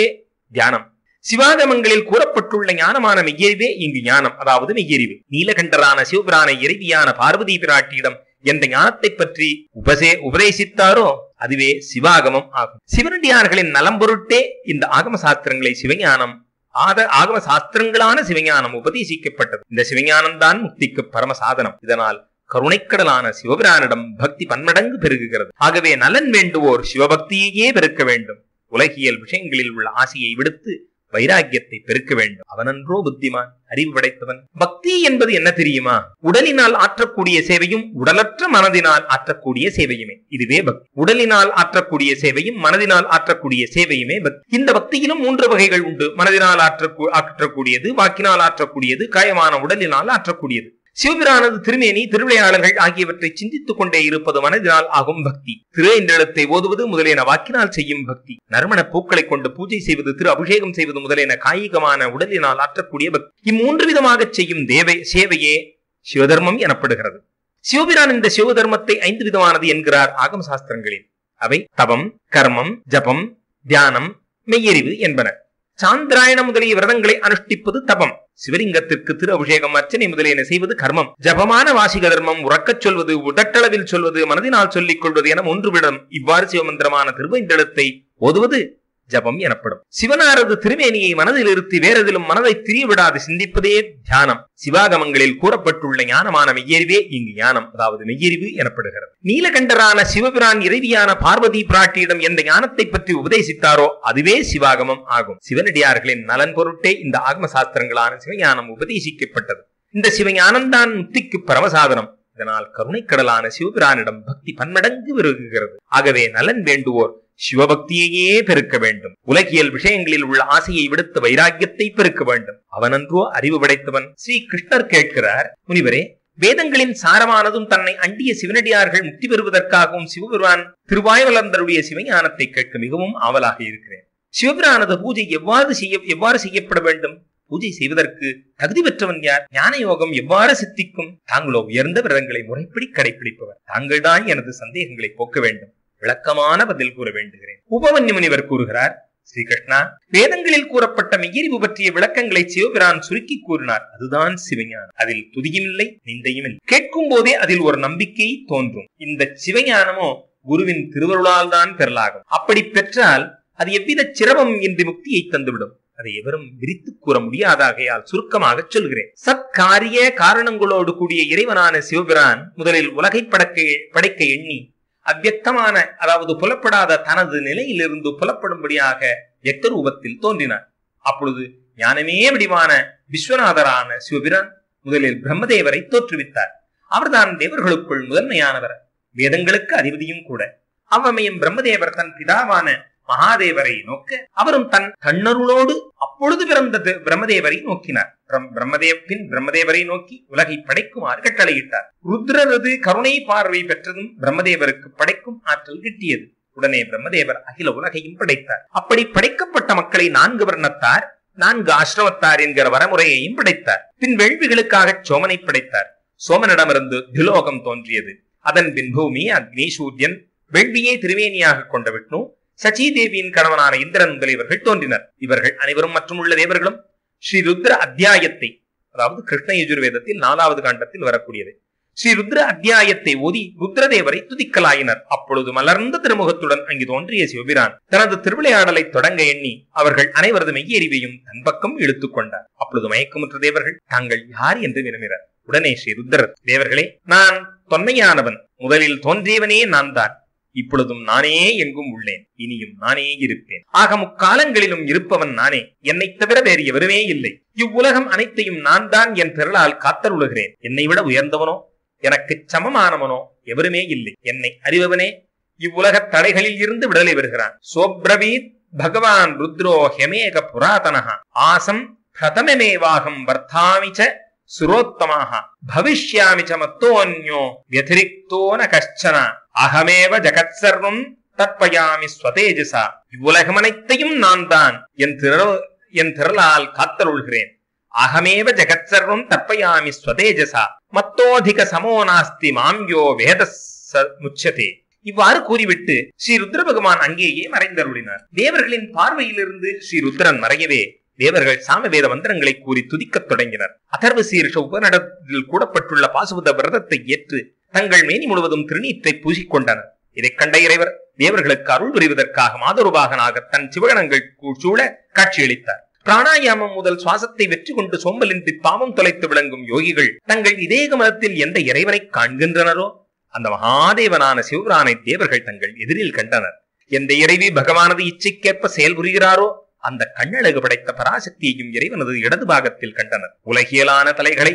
தியானம். சிவாகமங்களில் கூறப்பட்டுள்ள ஞானமான மெய்யறிவே இங்கு ஞானம், அதாவது மெய்யறிவு. நீலகண்டரான சிவபிரானை இறைவியான பார்வதி பிராட்டியிடம் எந்த ஞானத்தை பற்றி உபதேசித்தாரோ அதுவே சிவாகமம் ஆகும். சிவனடியார்களின் நலம் பொருட்டே இந்த ஆகம சாஸ்திரங்களை ஆகம சாஸ்திரங்களான சிவஞானம் உபதேசிக்கப்பட்டது. இந்த சிவஞானம் தான் முக்திக்கு பரம சாதனம். இதனால் கருணைக்கடலான சிவபிரானிடம் பக்தி பன்மடங்கு பெருகுகிறது. ஆகவே நலன் வேண்டுவோர் சிவபக்தியையே பெருக்க வேண்டும். உலகியல் விஷயங்களில் உள்ள ஆசையை விடுத்து வைராக்கியத்தை பெருக்க வேண்டும். அவனன்றோ புத்திமான், அறிவு படைத்தவன். பக்தி என்பது என்ன தெரியுமா? உடலினால் ஆற்றக்கூடிய சேவையும் உடலற்ற மனதினால் ஆற்றக்கூடிய சேவையுமே இதுவே பக்தி. உடலினால் ஆற்றக்கூடிய சேவையும் மனதினால் ஆற்றக்கூடிய சேவையுமே பக்தி. இந்த பக்தியிலும் 3 வகைகள் உண்டு. மனதினால் ஆற்றக்கூடியது, வாக்கினால் ஆற்றக்கூடியது, காயமான உடலினால் ஆற்றக்கூடியது. சிவபிரானது திருமேனி, திருவிளையாடல்கள் ஆகியவற்றை சிந்தித்துக் கொண்டே இருப்பது மனதினால் ஆகும் பக்தி. திரு ஓதுவது முதலியன வாக்கினால் செய்யும் பக்தி. நறுமண பூக்களை கொண்டு பூஜை செய்வது, திரு அபிஷேகம் செய்வது முதலியன காயிகமான உடலினால் ஆற்றக்கூடிய பக்தி. இம்மூன்று விதமாக செய்யும் சேவையே சிவதர்மம் எனப்படுகிறது. சிவபிரான் இந்த சிவதர்மத்தை 5 விதமானது என்கிறார் ஆகம சாஸ்திரங்களில். அவை தவம், கர்மம், ஜபம், தியானம், மெய்யறிவு என்பன. சாந்திராயண முதலிய விரதங்களை அனுஷ்டிப்பது தபம். சிவலிங்கத்திற்கு திரு அபிஷேகம், அர்ச்சனை முதலியன செய்வது கர்மம். ஜபமான வாசிக தர்மம். உறக்கச் சொல்வது, உடட்டளவில் சொல்வது, மனதினால் சொல்லிக் கொள்வது என 3 விடம். இவ்வாறு சிவமந்திரமான திருவைந்தெழுத்தை ஓதுவது ஜபம் எனப்படும். சிவனாரது திருமேனியை மனதில் இருத்தி வேறெதிலும் மனதை திரியவிடாது சிந்திப்பதே தியானம். சிவாகமங்களில் கூறப்பட்டுள்ள ஞானமான மெய்யறிவே இங்கு ஞானம், அதாவது மெய்யறிவு எனப்படுகிறது. நீலகண்டரான சிவபிரான் இறைவியான பார்வதி பிராட்டியிடம் எந்த ஞானத்தை பற்றி உபதேசித்தாரோ அதுவே சிவாகமம் ஆகும். சிவனடியார்களின் நலன் பொருட்டே இந்த ஆகம சாஸ்திரங்களான சிவஞானம் உபதேசிக்கப்பட்டது. இந்த சிவஞானம்தான் முக்திக்கு பரமசாதனம். இதனால் கருணைக்கடலான சிவபிரானிடம் பக்தி பன்மடங்கு பெருகுகிறது. ஆகவே நலன் வேண்டுவோர் சிவபக்தியையே பெருக்க வேண்டும். உலகியல் விஷயங்களில் உள்ள ஆசையை விடுத்து வைராக்கியத்தை பெருக்க வேண்டும். அவனன்றோ அறிவு படைத்தவன். ஸ்ரீ கிருஷ்ணர் கேட்கிறார், முனிவரே, வேதங்களின் சாரமானதும் தன்னை அண்டிய சிவனடியார்கள் முக்தி பெறுவதற்காகவும் சிவபெருமான் திருவாய்வலந்தருடைய சிவஞானத்தை கேட்க மிகவும் ஆவலாக இருக்கிறேன். சிவபிரானது பூஜை எவ்வாறு செய்யப்பட வேண்டும்? பூஜை செய்வதற்கு தகுதி பெற்றவன் யார்? ஞான யோகம் எவ்வாறு சித்திக்கும்? தாங்களோ உயர்ந்த விரதங்களை முறைப்படி கடைபிடிப்பவர். தாங்கள்தான் எனது சந்தேகங்களை போக்க வேண்டும். விளக்கமான பதில் கூற வேண்டுகிறேன். உபமன்யு முனிவர் கூறுகிறார், ஸ்ரீகிருஷ்ணா, வேதங்களில் கூறப்பட்ட மெய்யறிவு பற்றிய விளக்கங்களை சிவபிரான் சுருக்கி கூறினார். அதுதான் சிவஞானம். அதில் துதியும் இல்லை, நிந்தையும் இல்லை. கேட்கும் போதே அதில் ஒரு நம்பிக்கை தோன்றும். இந்த சிவஞானமோ குருவின் திருவருளால் தான் பெறலாகும். அப்படி பெற்றால் அது எவ்வித சிரமம் என்று முக்தியை தந்துவிடும். அதை எவரும் விரித்து கூற முடியாதாகையால் சுருக்கமாக சொல்கிறேன். சத்காரிய காரணங்களோடு கூடிய இறைவனான சிவபிரான் முதலில் உலகை படைக்க எண்ணி அவ்வியக்தமான, அதாவது புலப்படாத தனது நிலையிலிருந்து புலப்படும்படியாக வியக்த ரூபத்தில் தோன்றினார். அப்பொழுது ஞானமே வடிவான விஸ்வநாதரான சிவபிரான் முதலில் பிரம்மதேவரை தோற்றுவித்தார். அவர்தான் தேவர்களுக்குள் முதன்மையானவர், வேதங்களுக்கு அதிபதியும் கூட. அவ்வமயம் பிரம்மதேவர் தன் பிதாவான மகாதேவரை நோக்க அவரும் தன் கண்ணருளோடு அப்பொழுது பிறந்த பிரம்மதேவரை நோக்கினார். பிரம்மதேவரை நோக்கி உலகை படைக்குமாறு கட்டளையிட்டார். ருத்ரரது கருணை பார்வை பெற்றதும் பிரம்மதேவருக்கு படைக்கும் ஆற்றல் கிட்டியது. உடனே பிரம்மதேவர் அகில உலகையும் படைத்தார். அப்படி படைக்கப்பட்ட மக்களை 4 வர்ணத்தார், 4 ஆசிரமத்தார் என்கிற வரமுறையையும் படைத்தார். பின் வேள்விகளுக்காக சோமனை படைத்தார். சோமனிடமிருந்து திலோகம் தோன்றியது. அதன் பின் பூமி, அக்னி, சூரியன், வேள்வியை திருவேணியாக கொண்ட விஷ்ணு, சச்சி தேவியின் கணவனான இந்திரன் முதலியவர்கள் தோன்றினர். இவர்கள் அனைவரும் மற்றும் உள்ள தேவர்களும் ஸ்ரீ ருத்ர அத்தியாயத்தை, அதாவது கிருஷ்ண யஜுர்வேதத்தில் 4வது காண்டத்தில் வரக்கூடியது, ஸ்ரீ ருத்ர அத்தியாயத்தை ஓதி ருத்ரதேவரை துதிக்கலாயினர். அப்பொழுது மலர்ந்த திருமுகத்துடன் அங்கு தோன்றிய சிவபிரான் தனது திருவிளையாடலை தொடங்க எண்ணி அவர்கள் அனைவரது மெய்யறிவையும் தன் பக்கம் இழுத்துக் கொண்டார். அப்பொழுது மயக்கமுற்ற தேவர்கள் தாங்கள் யார் என்று வினவினர். உடனே ஸ்ரீ ருத்ரர், தேவர்களே, நான் தொன்மையானவன், முதலில் தோன்றியவனே நான் தான். இப்பொழுதும் நானே எங்கும் உள்ளேன், இனியும் நானே இருப்பேன். ஆக முக்காலங்களிலும் இருப்பவன் நானே, என்னை தவிர வேறு எவருமே இல்லை. இவ்வுலகம் அனைத்தையும் நான் தான் என் திரளால் காத்தருளுகிறேன். என்னை விட உயர்ந்தவனோ எனக்கு சமமானவனோ எவருமே இல்லை. என்னை அறிபவனே இவ்வுலக தடைகளில் இருந்து விடுதலை பெறுகிறான். சோப்ரவீத் பகவான் ருத்ரோ ஹெமேக புராதனஹ ஆசம் பிரதமமேவாகம் வர்த்தாமிச்ச சுரோத்தமாக பவிஷ்யாமிச்ச மத்தோன்யோ வத்திரிக்தோ ந கஷ்சன அகமேவ ஜகத் சர்வம் தற்பயாமி ஸ்வதேஜசா. இவ்வுலகம் அனைத்தையும் நான் தான் என் திரளால் காத்தருள்கிறேன். அகமேவ ஜகத் சர்வம் தற்பயாமி ஸ்வதேஜசா மத்தோதிக சமோ நாஸ்தி மாம்யோ வேத முச்சதே. இவ்வாறு கூறிவிட்டு ஸ்ரீ ருத்ர பகவான் அங்கேயே மறைந்தருளினார். தேவர்களின் பார்வையிலிருந்து ஸ்ரீ ருத்ரன் மறையவே தேவர்கள் சாமவேத மந்திரங்களை கூறி துதிக்கத் தொடங்கினர். அதர்வ சீர்ஷ உபநடத்தில் கூடப்பட்டுள்ள பாசுபத விரதத்தை ஏற்று தங்கள் மேனி முழுவதும் திருநீற்றை பூசிக்கொண்டனர். இதைக் கண்ட இறைவர் தேவர்களுக்கு அருள் புரிவதற்காக மாதருபாகனாக தன் சிவகணங்கள் சூழ காட்சியளித்தார். பிராணாயாமம் முதல் சுவாசத்தை வெற்றி கொண்டு சோம்பலின்றி பாவம் தொலைத்து விளங்கும் யோகிகள் தங்கள் இதே கமலத்தில் எந்த இறைவனை காண்கின்றனரோ அந்த மகாதேவனான சிவபிரானை தேவர்கள் தங்கள் எதிரில் கண்டனர். எந்த இறைவி பகவானது இச்சைக்கேற்ப செயல்புரிகிறாரோ அந்த கண்ணழகு படைத்த பராசக்தியையும் இறைவனது இடது பாகத்தில் கண்டனர். உலகியலான தலைகளை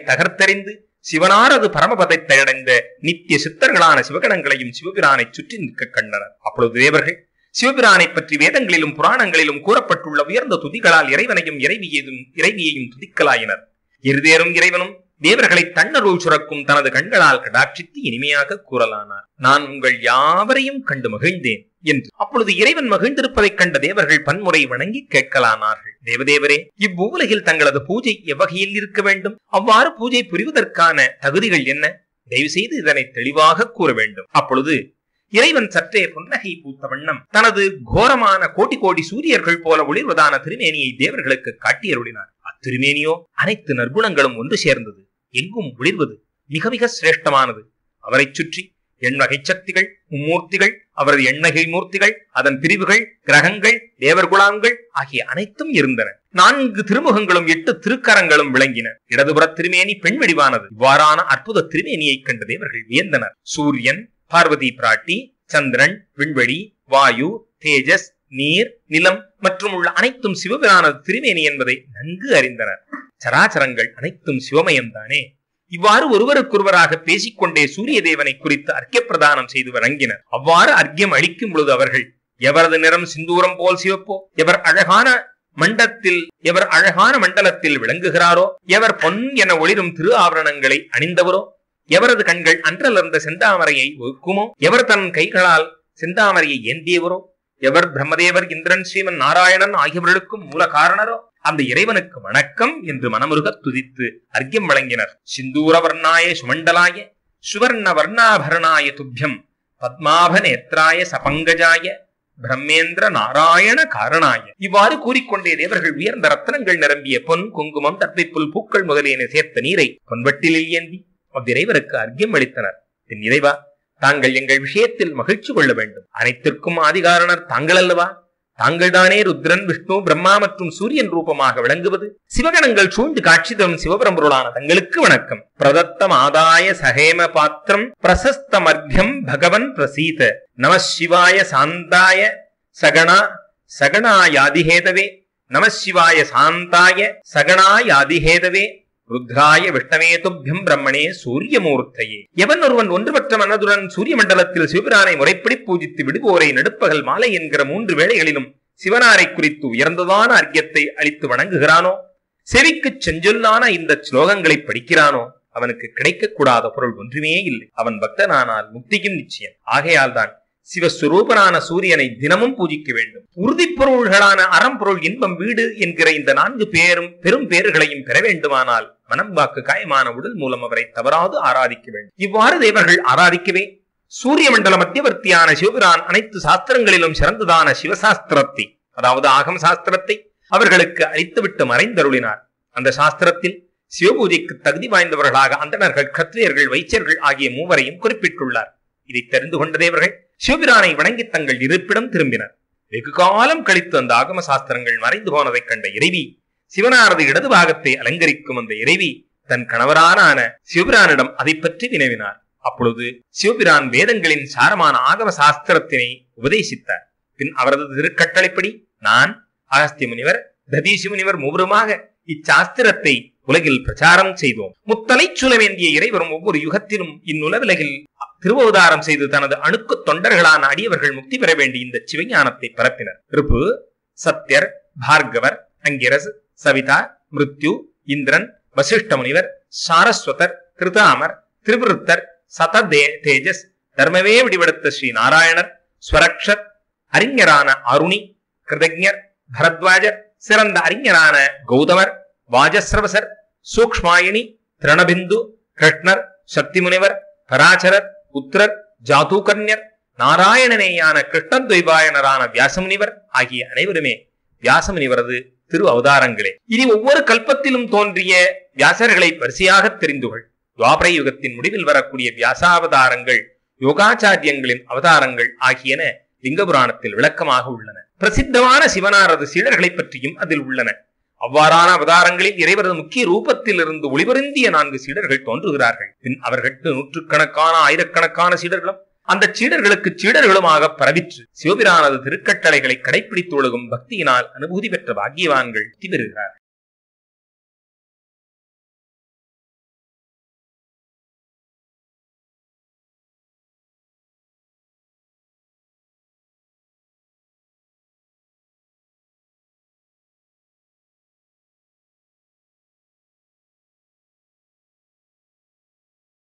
தகர்த்தெறிந்து சிவனாரது பரமபதத்தை அடைந்த நித்திய சித்தர்களான சிவகணங்களையும் சிவபிரானை சுற்றி நிற்க கண்டனர். அப்பொழுது தேவர்கள் சிவபிரானை பற்றி வேதங்களிலும் புராணங்களிலும் கூறப்பட்டுள்ள உயர்ந்த துதிகளால் இறைவனையும் இறைவியையும் துதிக்கலாயினர். இருதேரும் இறைவனும் தேவர்களை தன்னருள் சுரக்கும் தனது கண்களால் கடாட்சித்து இனிமையாக கூறலானார். நான் உங்கள் யாவரையும் கண்டு மகிழ்ந்தேன் என்று. அப்பொழுது இறைவன் மகிழ்ந்திருப்பதைக் கண்ட தேவர்கள் பன்முறை வணங்கி கேட்கலானார்கள். தேவதேவரே, இவ்வுலகில் தங்களது பூஜை எவ்வகையில் இருக்க வேண்டும்? அவ்வாறு பூஜை புரிவதற்கான தகுதிகள் என்ன? தயவு செய்து இதனை தெளிவாக கூற வேண்டும். அப்பொழுது இறைவன் சற்றே புன்னகை பூத்த வண்ணம் தனது கோரமான கோடி கோடி சூரியர்கள் போல ஒளிர்வதான திருமேனியை தேவர்களுக்கு காட்டியருளினார். அத்திருமேனியோ அனைத்து நற்குணங்களும் ஒன்று சேர்ந்தது, எங்கும் ஒளிர்வது, மிக மிக சிரேஷ்டமானது. அவரை சுற்றி எண்வகை சக்திகள், மும்மூர்த்திகள், அவரது எண்ணகை மூர்த்திகள், அதன் பிரிவுகள், கிரகங்கள், தேவர்குலாங்கள் ஆகிய அனைத்தும் இருந்தன. 4 திருமுகங்களும் 8 திருக்கரங்களும் விளங்கின. இடதுபுற திருமேனி பெண் வடிவானது. இவ்வாறான அற்புத திருமேனியை கண்ட தேவர்கள் வியந்தனர். சூரியன், பார்வதி பிராட்டி, சந்திரன், விண்வெளி, வாயு, தேஜஸ், நீர், நிலம் மற்றும் உள்ள அனைத்தும் சிவபிரானது திருமேனி என்பதை நன்கு அறிந்தனர். சராச்சரங்கள் அனைத்தும் சிவமயம்தானே. இவ்வாறு ஒருவருக்கொருவராக பேசிக்கொண்டே சூரிய தேவனை குறித்து அர்க்கிய பிரதானம் செய்து வழங்கினர். அவ்வாறு அர்க்கியம் அளிக்கும் பொழுது அவர்கள் எவரது நிறம் சிந்தூரம் போல் சிவப்போ, எவர் அழகான மண்டலத்தில் விளங்குகிறாரோ, எவர் பொன் என ஒளிரும் திரு ஆவரணங்களை அணிந்தவரோ, எவரது கண்கள் அன்றலர்ந்த செந்தாமரையை ஒக்குமோ, எவர் தன் கைகளால் செந்தாமரையை ஏந்தியவரோ, எவர் பிரம்மதேவர், இந்திரன், ஸ்ரீமன் நாராயணன் ஆகியவர்களுக்கும் மூல காரணரோ அந்த இறைவனுக்கு வணக்கம் என்று மனமுருக துதித்து அர்க்கியம் வழங்கினர். சிந்தூர வர்ணாய சுமண்டலாய சுவர்ண வர்ணாபரணாய துப்யம் பத்மாப நேத்ராய சபங்கஜாய பிரம்மேந்திர நாராயண காரணாய. இவ்வாறு கூறிக்கொண்டே தேவர்கள் உயர்ந்த ரத்தனங்கள் நிரம்பிய பொன், குங்குமம், தற்பிப்புல், பூக்கள் முதலியன சேர்த்த நீரை பொன்வட்டிலில் ஏந்தி அவ்விறைவருக்கு அர்க்கியம் அளித்தனர். பின் இறைவா, தாங்கள் எங்கள் விஷயத்தில் மகிழ்ச்சி கொள்ள வேண்டும். அனைத்திற்கும் ஆதிகாரணர் தாங்கள் அல்லவா? தாங்கள்தானே ருத்ரன், விஷ்ணு, பிரம்மா மற்றும் சூரியன் ரூபமாக விளங்குவது. சிவகணங்கள் சூழ்ந்து காட்சி தரும் சிவபரம்பொருளான தங்களுக்கு வணக்கம். பிரதத்தம் ஆதாய சகேம பாத்திரம் பிரசஸ்தமர்க்யம் பகவன் பிரசீத நம சிவாய சாந்தாய சகணாயாதிஹேதவே நம சிவாய சாந்தாய சகணாயாதிஹேதவே ருத்ராய விஷ்ணவே துப்யம் பிரம்மணே சூரியமூர்த்தையே. எவன் ஒருவன் ஒன்றுபற்ற மனதுடன் சூரிய மண்டலத்தில் சிவபிரானை முறைப்படி பூஜித்து விடுவோரை நடுப்பகல் மாலை என்கிற 3 வேளைகளிலும் சிவனாரை குறித்து உயர்ந்ததான அர்க்கியத்தை அளித்து வணங்குகிறானோ, செவிக்கு செஞ்சொல்லான இந்த ஸ்லோகங்களை படிக்கிறானோ, அவனுக்கு கிடைக்கக்கூடாத பொருள் ஒன்றுமே இல்லை. அவன் பக்தனானால் முக்தியும் நிச்சயம். ஆகையால் தான் சிவஸ்வரூபனான சூரியனை தினமும் பூஜிக்க வேண்டும். உறுதி பொருள்களான அறம்பொருள், இன்பம், வீடு என்கிற இந்த 4 பெரும் பேறுகளையும் பெற வேண்டுமானால் மனம், வாக்கு, காயமான உடல் மூலம் அவரை தவறாது ஆராதிக்க வேண்டும். இவ்வாறு தேவர்கள் ஆராதிக்கவே சூரிய மண்டல மத்தியவர்த்தியான சிவபிரான் அனைத்து சாஸ்திரங்களிலும் சிறந்ததான சிவசாஸ்திரத்தை, அதாவது ஆகம சாஸ்திரத்தை அவர்களுக்கு அளித்துவிட்டு மறைந்தருளினார். அந்த சாஸ்திரத்தில் சிவபூஜைக்கு தகுதி வாய்ந்தவர்களாக அந்தணர்கள், கத்திரியர்கள், வைச்சியர்கள் ஆகிய 3வரையும் குறிப்பிட்டுள்ளார். இதை தெரிந்து கொண்ட தேவர்கள் சிவபிரானை வணங்கி தங்கள் இருப்பிடம் திரும்பினர். வெகு காலம் கழித்து அந்த ஆகம சாஸ்திரங்கள் மறைந்து போனதைக் கண்ட இறைவி, சிவனாரது இடது பாகத்தை அலங்கரிக்கும் அந்த இறைவி தன் கணவரான சிவபிரானிடம் அதை பற்றி வினவினார். அப்பொழுது சிவபிரான் வேதங்களின் சாரமான ஆகம சாஸ்திரத்தினை உபதேசித்தார். பின் அவரது திருக்கட்டளைப்படி நான், அகஸ்திய முனிவர், ததீசி முனிவர் 3வருமாக இச்சாஸ்திரத்தை உலகில் பிரச்சாரம் செய்தோம். முத்தலை சூழ வேண்டிய இறைவரும் ஒவ்வொரு யுகத்திலும் இந்நுலவிலகில் திருவவதாரம் செய்து தனது அணுக்கு தொண்டர்களான அடியவர்கள் முக்தி பெற வேண்டி இந்த சிவஞானத்தை பரப்பினர். ரிப்பு, சத்யர், பார்கவர், அங்கிரஸ், சவிதா, மிருத்யு, இந்திரன், வசிஷ்ட முனிவர், சாரஸ்வதர், கிருதாமர், திரிவிருத்தர், தேஜஸ், தர்மவே விடிவெடுத்த ஸ்ரீ நாராயணர், ஸ்வரக்ஷர், அறிஞரான அருணி, கிருதஜர், பரத்வாஜர், சிறந்த அறிஞரான கௌதமர், வாஜஸ்ரவசர், சூக்ஷ்மாயினி, திரணபிந்து, கிருஷ்ணர், சக்தி முனிவர், பராசரர், புத்திரர், ஜாதூகர்ணியர், நாராயணனேயான கிருஷ்ணத்வைபாயனரான வியாசமுனிவர் ஆகிய அனைவருமே வியாசமுனிவரது திரு அவதாரங்களே. இனி ஒவ்வொரு கல்பத்திலும் தோன்றிய வியாசர்களை வரிசையாக தெரிந்துகள். துவாபர யுகத்தின் முடிவில் வரக்கூடிய வியாசாவதாரங்கள் யோகாச்சாரியங்களின் அவதாரங்கள் ஆகியன லிங்க புராணத்தில் விளக்கமாக உள்ளன. பிரசித்தமான சிவனாரது சீடர்களை பற்றியும் அதில் உள்ளன. அவ்வாறான அவதாரங்களில் இறைவரது முக்கிய ரூபத்தில் இருந்து ஒளிபருந்திய 4 சீடர்கள் தோன்றுகிறார்கள். பின் அவர்களுக்கு நூற்றுக்கணக்கான ஆயிரக்கணக்கான சீடர்களும் அந்த சீடர்களுக்கு சீடர்களுமாக பரவிற்று சிவபிரானது திருக்கட்டளைகளை கடைபிடித்து ஒழுகும் பக்தியினால் அனுபூதி பெற்ற பாக்கியவான்கள் வெற்றி பெறுகிறார்கள்.